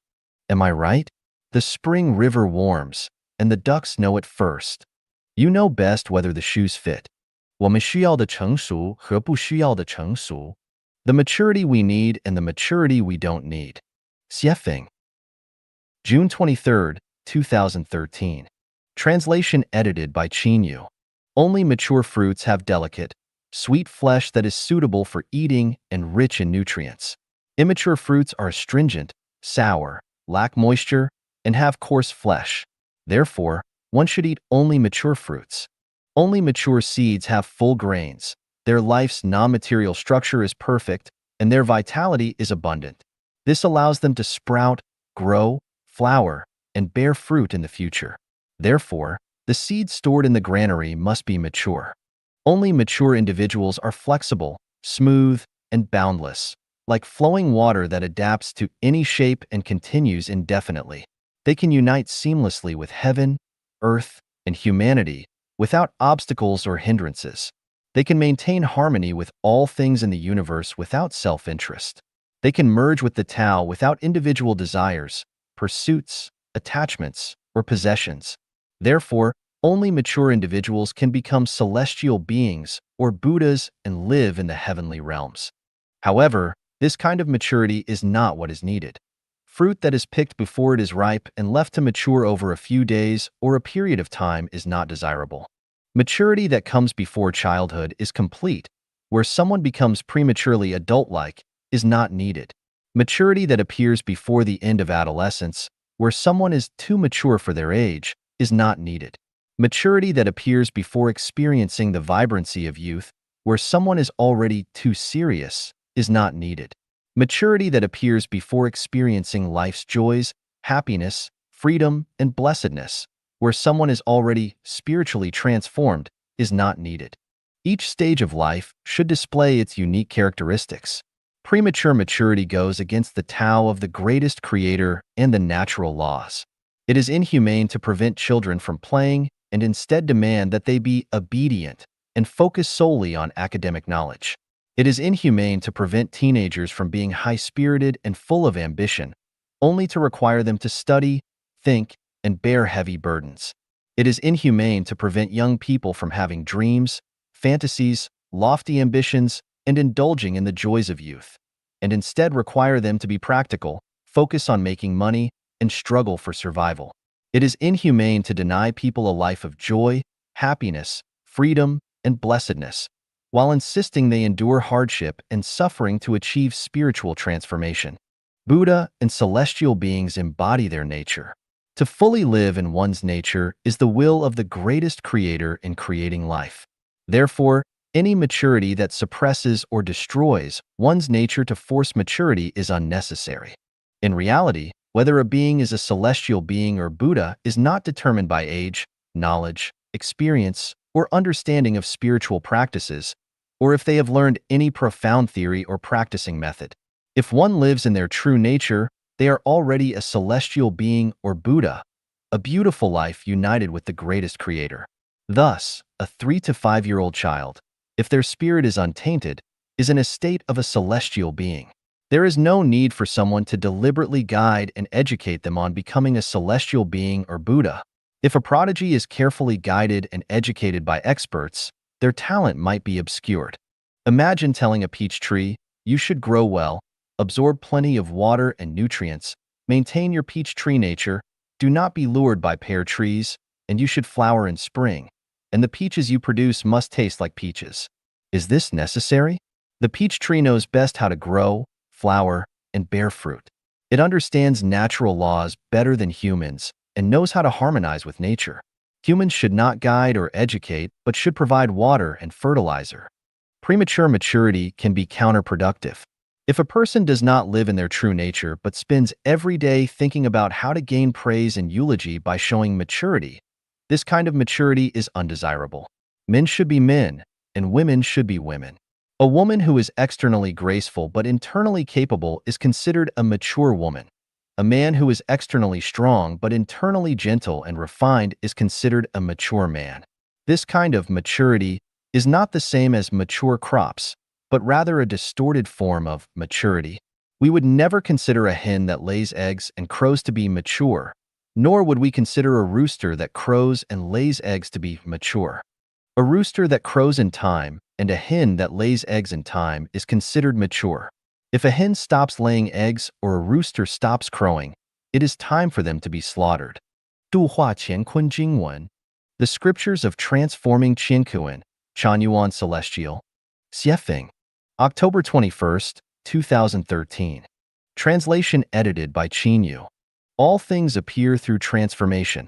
Am I right? The spring river warms, and the ducks know it first. You know best whether the shoes fit. 我们需要的成熟和不需要的成熟. The maturity we need and the maturity we don't need. Xiefeng. June 23, 2013. Translation edited by Qinyu. Only mature fruits have delicate, sweet flesh that is suitable for eating and rich in nutrients. Immature fruits are astringent, sour, lack moisture, and have coarse flesh. Therefore, one should eat only mature fruits. Only mature seeds have full grains. Their life's non-material structure is perfect, and their vitality is abundant. This allows them to sprout, grow, flower, and bear fruit in the future. Therefore, the seeds stored in the granary must be mature. Only mature individuals are flexible, smooth, and boundless, like flowing water that adapts to any shape and continues indefinitely. They can unite seamlessly with heaven, earth, and humanity without obstacles or hindrances. They can maintain harmony with all things in the universe without self-interest. They can merge with the Tao without individual desires, pursuits, attachments, or possessions. Therefore, only mature individuals can become celestial beings or Buddhas and live in the heavenly realms. However, this kind of maturity is not what is needed. Fruit that is picked before it is ripe and left to mature over a few days or a period of time is not desirable. Maturity that comes before childhood is complete, where someone becomes prematurely adult-like, is not needed. Maturity that appears before the end of adolescence, where someone is too mature for their age, is not needed. Maturity that appears before experiencing the vibrancy of youth, where someone is already too serious, is not needed. Maturity that appears before experiencing life's joys, happiness, freedom, and blessedness, where someone is already spiritually transformed, is not needed. Each stage of life should display its unique characteristics. Premature maturity goes against the Tao of the greatest creator and the natural laws. It is inhumane to prevent children from playing and instead demand that they be obedient and focus solely on academic knowledge. It is inhumane to prevent teenagers from being high-spirited and full of ambition, only to require them to study, think, and bear heavy burdens. It is inhumane to prevent young people from having dreams, fantasies, lofty ambitions, and indulging in the joys of youth, and instead require them to be practical, focus on making money, and struggle for survival. It is inhumane to deny people a life of joy, happiness, freedom, and blessedness, while insisting they endure hardship and suffering to achieve spiritual transformation. Buddha and celestial beings embody their nature. To fully live in one's nature is the will of the greatest creator in creating life. Therefore, any maturity that suppresses or destroys one's nature to force maturity is unnecessary. In reality, whether a being is a celestial being or Buddha is not determined by age, knowledge, experience, or understanding of spiritual practices, or if they have learned any profound theory or practicing method. If one lives in their true nature, they are already a celestial being or Buddha, a beautiful life united with the greatest creator. Thus, a 3 to 5-year-old child, if their spirit is untainted, is in a state of a celestial being. There is no need for someone to deliberately guide and educate them on becoming a celestial being or Buddha. If a prodigy is carefully guided and educated by experts, their talent might be obscured. Imagine telling a peach tree, "You should grow well, absorb plenty of water and nutrients, maintain your peach tree nature, do not be lured by pear trees, and you should flower in spring, and the peaches you produce must taste like peaches." Is this necessary? The peach tree knows best how to grow, flower, and bear fruit. It understands natural laws better than humans and knows how to harmonize with nature. Humans should not guide or educate, but should provide water and fertilizer. Premature maturity can be counterproductive. If a person does not live in their true nature but spends every day thinking about how to gain praise and eulogy by showing maturity, this kind of maturity is undesirable. Men should be men, and women should be women. A woman who is externally graceful but internally capable is considered a mature woman. A man who is externally strong but internally gentle and refined is considered a mature man. This kind of maturity is not the same as mature crops, but rather a distorted form of maturity. We would never consider a hen that lays eggs and crows to be mature, Nor would we consider a rooster that crows and lays eggs to be mature. A rooster that crows in time and a hen that lays eggs in time is considered mature. If a hen stops laying eggs or a rooster stops crowing, it is time for them to be slaughtered. 度化乾坤经文 The Scriptures of Transforming Qiankuan, Chanyuan Celestial. Xiefeng. October 21st, 2013. Translation edited by Qinyu. All things appear through transformation.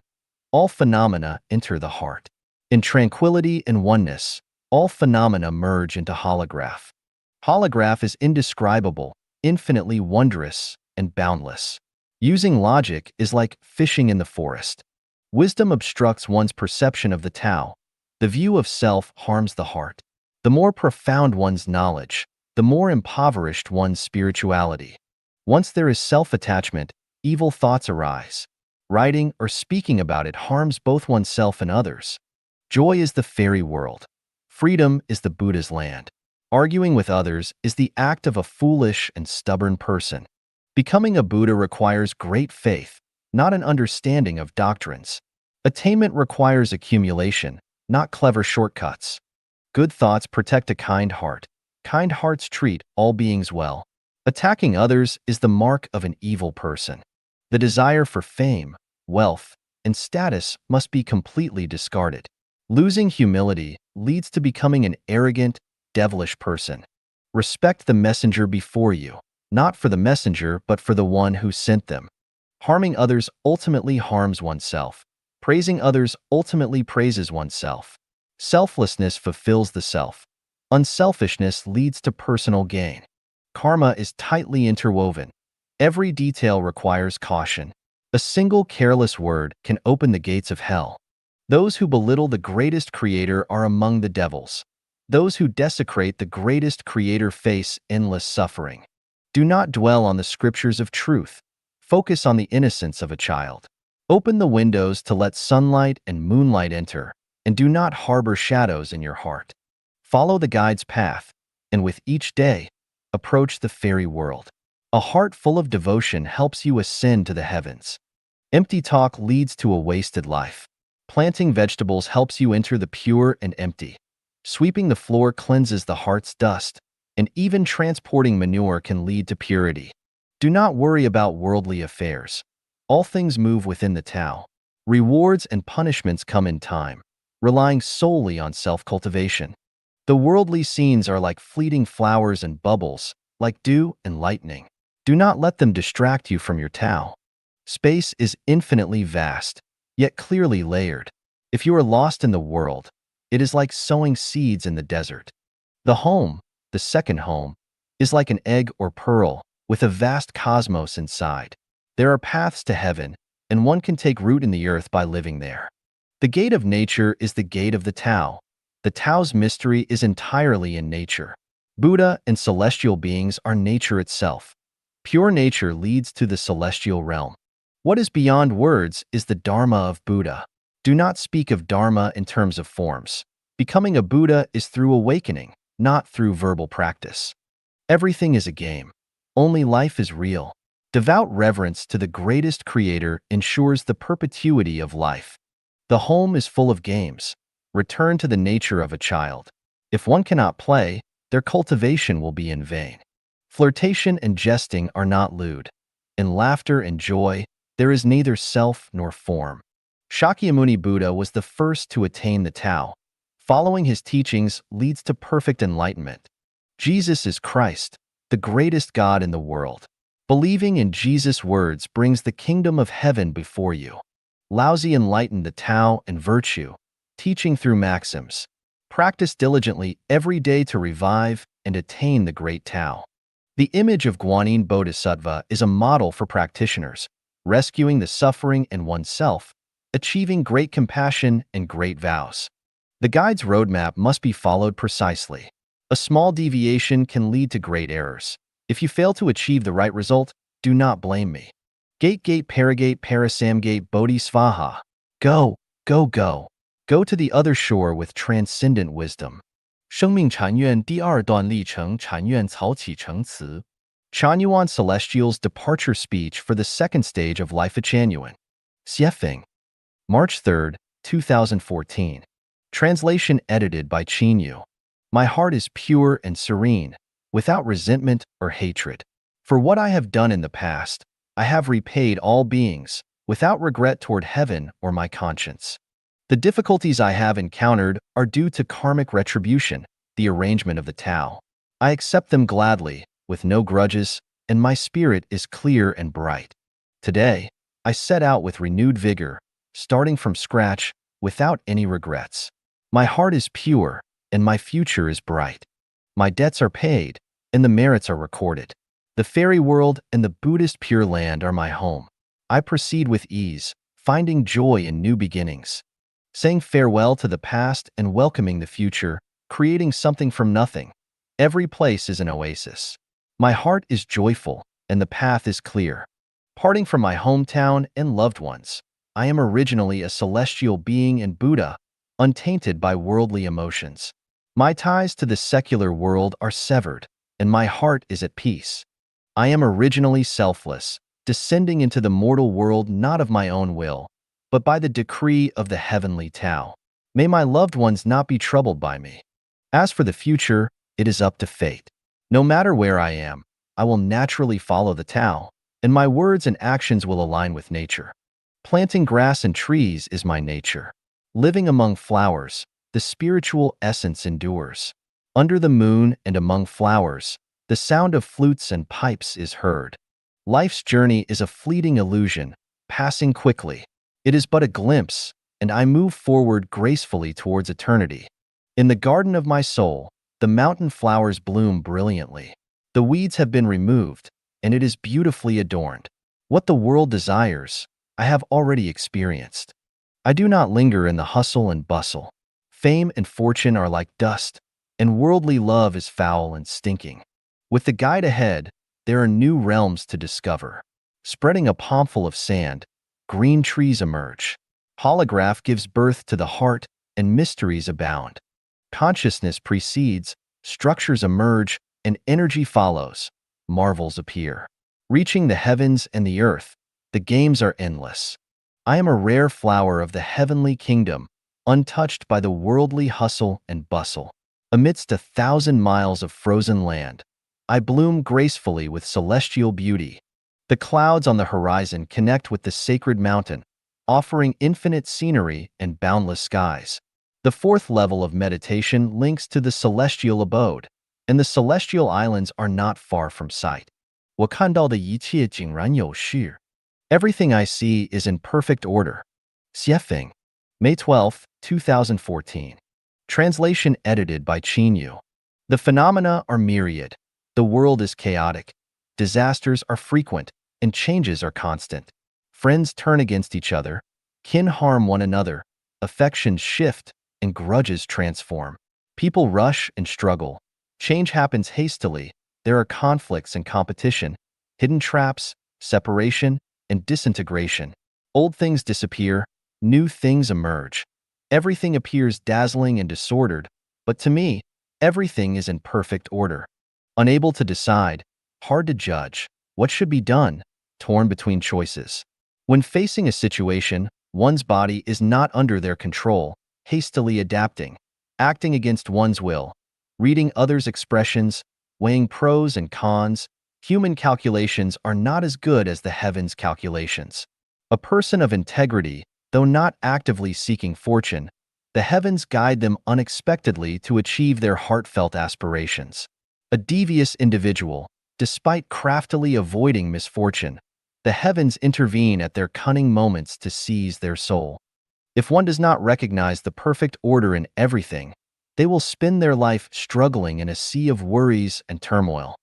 All phenomena enter the heart. In tranquility and oneness, all phenomena merge into holograph. Holograph is indescribable, infinitely wondrous, and boundless. Using logic is like fishing in the forest. Wisdom obstructs one's perception of the Tao. The view of self harms the heart. The more profound one's knowledge, the more impoverished one's spirituality. Once there is self-attachment, evil thoughts arise. Writing or speaking about it harms both oneself and others. Joy is the fairy world. Freedom is the Buddha's land. Arguing with others is the act of a foolish and stubborn person. Becoming a Buddha requires great faith, not an understanding of doctrines. Attainment requires accumulation, not clever shortcuts. Good thoughts protect a kind heart. Kind hearts treat all beings well. Attacking others is the mark of an evil person. The desire for fame, wealth, and status must be completely discarded. Losing humility leads to becoming an arrogant, devilish person. Respect the messenger before you, not for the messenger but for the one who sent them. Harming others ultimately harms oneself. Praising others ultimately praises oneself. Selflessness fulfills the self. Unselfishness leads to personal gain. Karma is tightly interwoven. Every detail requires caution. A single careless word can open the gates of hell. Those who belittle the greatest creator are among the devils. Those who desecrate the greatest creator face endless suffering. Do not dwell on the scriptures of truth. Focus on the innocence of a child. Open the windows to let sunlight and moonlight enter, and do not harbor shadows in your heart. Follow the guide's path, and with each day, approach the fairy world. A heart full of devotion helps you ascend to the heavens. Empty talk leads to a wasted life. Planting vegetables helps you enter the pure and empty. Sweeping the floor cleanses the heart's dust, and even transporting manure can lead to purity. Do not worry about worldly affairs. All things move within the Tao. Rewards and punishments come in time, relying solely on self-cultivation. The worldly scenes are like fleeting flowers and bubbles, like dew and lightning. Do not let them distract you from your Tao. Space is infinitely vast, yet clearly layered. If you are lost in the world, it is like sowing seeds in the desert. The home, the second home, is like an egg or pearl with a vast cosmos inside. There are paths to heaven, and one can take root in the earth by living there. The gate of nature is the gate of the Tao. The Tao's mystery is entirely in nature. Buddha and celestial beings are nature itself. Pure nature leads to the celestial realm. What is beyond words is the Dharma of Buddha. Do not speak of Dharma in terms of forms. Becoming a Buddha is through awakening, not through verbal practice. Everything is a game. Only life is real. Devout reverence to the greatest creator ensures the perpetuity of life. The home is full of games. Return to the nature of a child. If one cannot play, their cultivation will be in vain. Flirtation and jesting are not lewd. In laughter and joy, there is neither self nor form. Shakyamuni Buddha was the first to attain the Tao. Following his teachings leads to perfect enlightenment. Jesus is Christ, the greatest God in the world. Believing in Jesus' words brings the kingdom of heaven before you. Laozi enlightened the Tao and virtue, teaching through maxims. Practice diligently every day to revive and attain the great Tao. The image of Guanyin Bodhisattva is a model for practitioners, rescuing the suffering in oneself, achieving great compassion and great vows. The guide's roadmap must be followed precisely. A small deviation can lead to great errors. If you fail to achieve the right result, do not blame me. Gate Paragate Parasamgate Bodhisvaha. Go, go, go. Go to the other shore with transcendent wisdom. 生命禅院第二段历程禅院草起成词 Chanyuan Celestial's departure speech for the second stage of life at Chanyuan. Xiefeng, March 3, 2014. Translation edited by Qinyu. My heart is pure and serene, without resentment or hatred. For what I have done in the past, I have repaid all beings, without regret toward heaven or my conscience. The difficulties I have encountered are due to karmic retribution, the arrangement of the Tao. I accept them gladly, with no grudges, and my spirit is clear and bright. Today, I set out with renewed vigor, starting from scratch, without any regrets. My heart is pure, and my future is bright. My debts are paid, and the merits are recorded. The fairy world and the Buddhist Pure Land are my home. I proceed with ease, finding joy in new beginnings. Saying farewell to the past and welcoming the future, creating something from nothing. Every place is an oasis. My heart is joyful, and the path is clear. Parting from my hometown and loved ones, I am originally a celestial being and Buddha, untainted by worldly emotions. My ties to the secular world are severed, and my heart is at peace. I am originally selfless, descending into the mortal world not of my own will, but by the decree of the heavenly Tao. May my loved ones not be troubled by me. As for the future, it is up to fate. No matter where I am, I will naturally follow the Tao, and my words and actions will align with nature. Planting grass and trees is my nature. Living among flowers, the spiritual essence endures. Under the moon and among flowers, the sound of flutes and pipes is heard. Life's journey is a fleeting illusion, passing quickly. It is but a glimpse, and I move forward gracefully towards eternity. In the garden of my soul, the mountain flowers bloom brilliantly. The weeds have been removed, and it is beautifully adorned. What the world desires, I have already experienced. I do not linger in the hustle and bustle. Fame and fortune are like dust, and worldly love is foul and stinking. With the guide ahead, there are new realms to discover. Spreading a palmful of sand, green trees emerge. Holograph gives birth to the heart, and mysteries abound. Consciousness precedes, structures emerge, and energy follows. Marvels appear. Reaching the heavens and the earth, the games are endless. I am a rare flower of the heavenly kingdom, untouched by the worldly hustle and bustle. Amidst 1,000 miles of frozen land, I bloom gracefully with celestial beauty. The clouds on the horizon connect with the sacred mountain, offering infinite scenery and boundless skies. The fourth level of meditation links to the celestial abode, and the celestial islands are not far from sight. 我看到的一切井然有序. Everything I see is in perfect order. Xiefeng, May 12, 2014. Translation edited by Qinyu. The phenomena are myriad. The world is chaotic. Disasters are frequent, and changes are constant. Friends turn against each other. Kin harm one another. Affections shift, and grudges transform. People rush and struggle. Change happens hastily. There are conflicts and competition, hidden traps, separation, and disintegration. Old things disappear, new things emerge. Everything appears dazzling and disordered, but to me, everything is in perfect order. Unable to decide, hard to judge, what should be done, torn between choices. When facing a situation, one's body is not under their control, hastily adapting, acting against one's will, reading others' expressions, weighing pros and cons. Human calculations are not as good as the heavens' calculations. A person of integrity, though not actively seeking fortune, the heavens guide them unexpectedly to achieve their heartfelt aspirations. A devious individual, despite craftily avoiding misfortune, the heavens intervene at their cunning moments to seize their soul. If one does not recognize the perfect order in everything, they will spend their life struggling in a sea of worries and turmoil.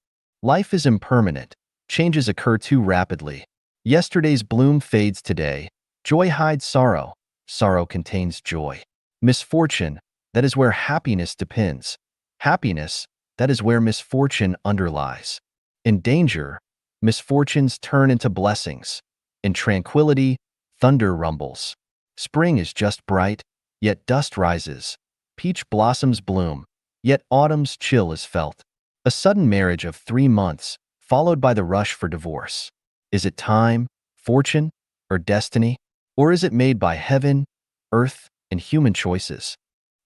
Life is impermanent. Changes occur too rapidly. Yesterday's bloom fades today. Joy hides sorrow. Sorrow contains joy. Misfortune, that is where happiness depends. Happiness, that is where misfortune underlies. In danger, misfortunes turn into blessings. In tranquility, thunder rumbles. Spring is just bright, yet dust rises. Peach blossoms bloom, yet autumn's chill is felt. A sudden marriage of 3 months, followed by the rush for divorce. Is it time, fortune, or destiny? Or is it made by heaven, earth, and human choices?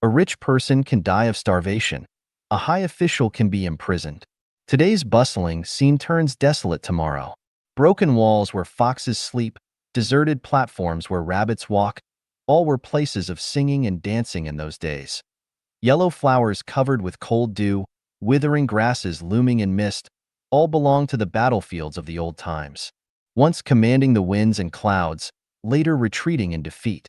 A rich person can die of starvation. A high official can be imprisoned. Today's bustling scene turns desolate tomorrow. Broken walls where foxes sleep, deserted platforms where rabbits walk, all were places of singing and dancing in those days. Yellow flowers covered with cold dew, withering grasses looming in mist, all belong to the battlefields of the old times. Once commanding the winds and clouds, later retreating in defeat.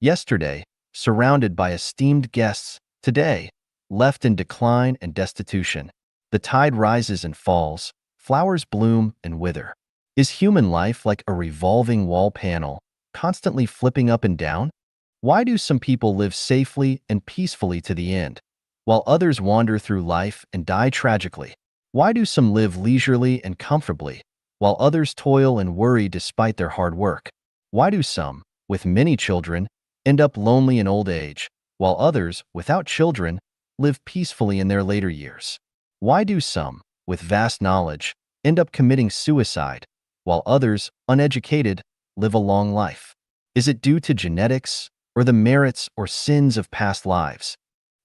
Yesterday, surrounded by esteemed guests, today, left in decline and destitution. The tide rises and falls, flowers bloom and wither. Is human life like a revolving wall panel, constantly flipping up and down? Why do some people live safely and peacefully to the end, while others wander through life and die tragically? Why do some live leisurely and comfortably, while others toil and worry despite their hard work? Why do some, with many children, end up lonely in old age, while others, without children, live peacefully in their later years? Why do some, with vast knowledge, end up committing suicide, while others, uneducated, live a long life? Is it due to genetics, or the merits or sins of past lives?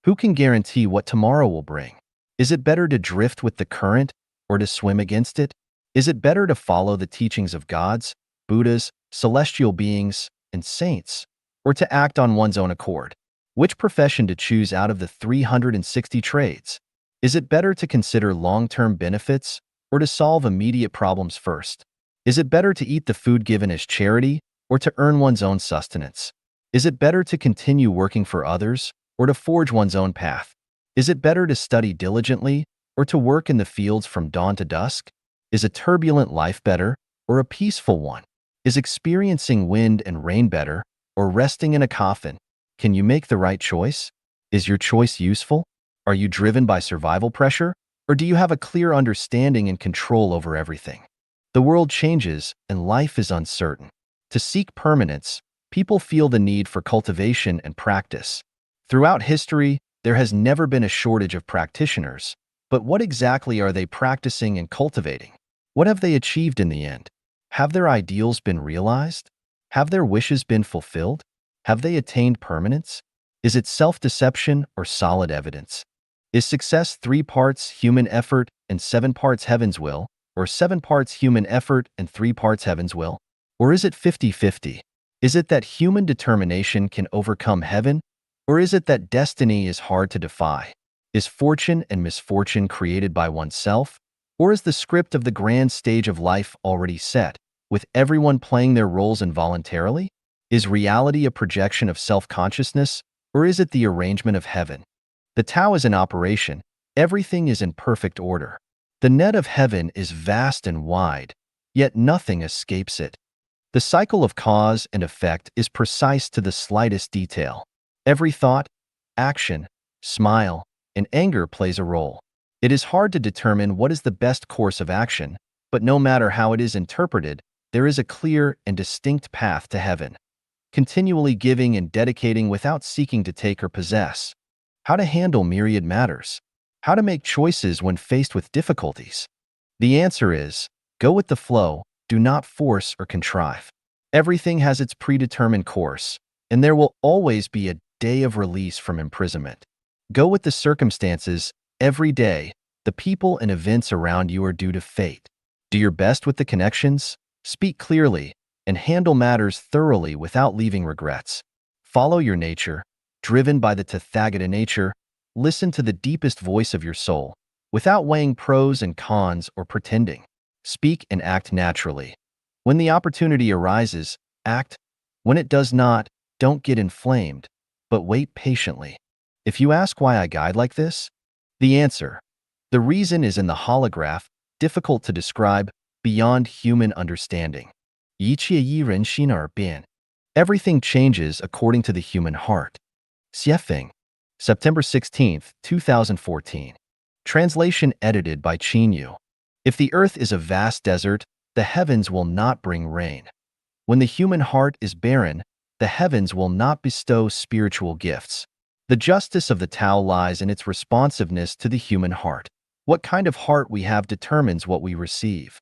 Who can guarantee what tomorrow will bring? Is it better to drift with the current, or to swim against it? Is it better to follow the teachings of gods, Buddhas, celestial beings, and saints, or to act on one's own accord? Which profession to choose out of the 360 trades? Is it better to consider long-term benefits, or to solve immediate problems first? Is it better to eat the food given as charity, or to earn one's own sustenance? Is it better to continue working for others, or to forge one's own path? Is it better to study diligently, or to work in the fields from dawn to dusk? Is a turbulent life better, or a peaceful one? Is experiencing wind and rain better, or resting in a coffin? Can you make the right choice? Is your choice useful? Are you driven by survival pressure, or do you have a clear understanding and control over everything? The world changes, and life is uncertain. To seek permanence, people feel the need for cultivation and practice. Throughout history, there has never been a shortage of practitioners, but what exactly are they practicing and cultivating? What have they achieved in the end? Have their ideals been realized? Have their wishes been fulfilled? Have they attained permanence? Is it self-deception or solid evidence? Is success 3 parts human effort and 7 parts heaven's will, or 7 parts human effort and 3 parts heaven's will? Or is it 50-50? Is it that human determination can overcome heaven, or is it that destiny is hard to defy? Is fortune and misfortune created by oneself, or is the script of the grand stage of life already set, with everyone playing their roles involuntarily? Is reality a projection of self-consciousness, or is it the arrangement of heaven? The Tao is in operation. Everything is in perfect order. The net of heaven is vast and wide, yet nothing escapes it. The cycle of cause and effect is precise to the slightest detail. Every thought, action, smile, and anger plays a role. It is hard to determine what is the best course of action, but no matter how it is interpreted, there is a clear and distinct path to heaven. Continually giving and dedicating without seeking to take or possess. How to handle myriad matters. How to make choices when faced with difficulties. The answer is, go with the flow, do not force or contrive. Everything has its predetermined course, and there will always be a day of release from imprisonment. Go with the circumstances. Every day, the people and events around you are due to fate. Do your best with the connections, speak clearly, and handle matters thoroughly without leaving regrets. Follow your nature, driven by the Tathagata nature. Listen to the deepest voice of your soul, without weighing pros and cons or pretending. Speak and act naturally. When the opportunity arises, act. When it does not, don't get inflamed, but wait patiently. If you ask why I guide like this, the answer. The reason is in the holograph, difficult to describe, beyond human understanding. 一切依人心而变. Everything changes according to the human heart. Xiefeng, September 16, 2014. Translation edited by Qinyu. If the earth is a vast desert, the heavens will not bring rain. When the human heart is barren, the heavens will not bestow spiritual gifts. The justice of the Tao lies in its responsiveness to the human heart. What kind of heart we have determines what we receive.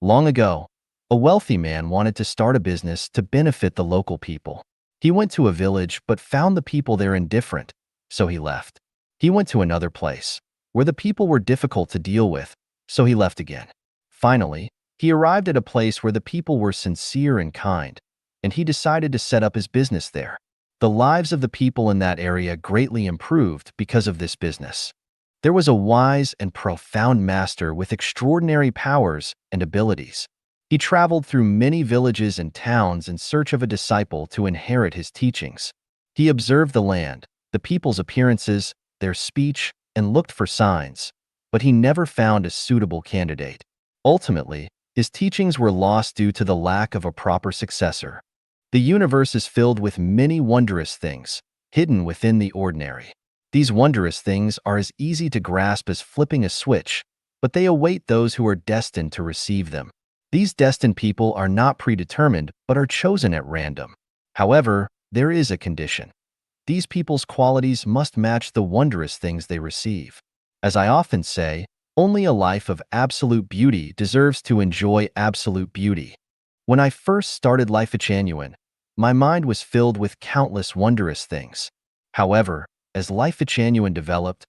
Long ago, A wealthy man wanted to start a business to benefit the local people. He went to a village but found the people there indifferent, so he left. He went to another place, where the people were difficult to deal with, so he left again. Finally, he arrived at a place where the people were sincere and kind, and he decided to set up his business there. The lives of the people in that area greatly improved because of this business. There was a wise and profound master with extraordinary powers and abilities. He traveled through many villages and towns in search of a disciple to inherit his teachings. He observed the land, the people's appearances, their speech, and looked for signs, but he never found a suitable candidate. Ultimately, his teachings were lost due to the lack of a proper successor. The universe is filled with many wondrous things, hidden within the ordinary. These wondrous things are as easy to grasp as flipping a switch, but they await those who are destined to receive them. These destined people are not predetermined, but are chosen at random. However, there is a condition. These people's qualities must match the wondrous things they receive. As I often say, only a life of absolute beauty deserves to enjoy absolute beauty. When I first started Life Genuine, my mind was filled with countless wondrous things. However, as Life Genuine developed,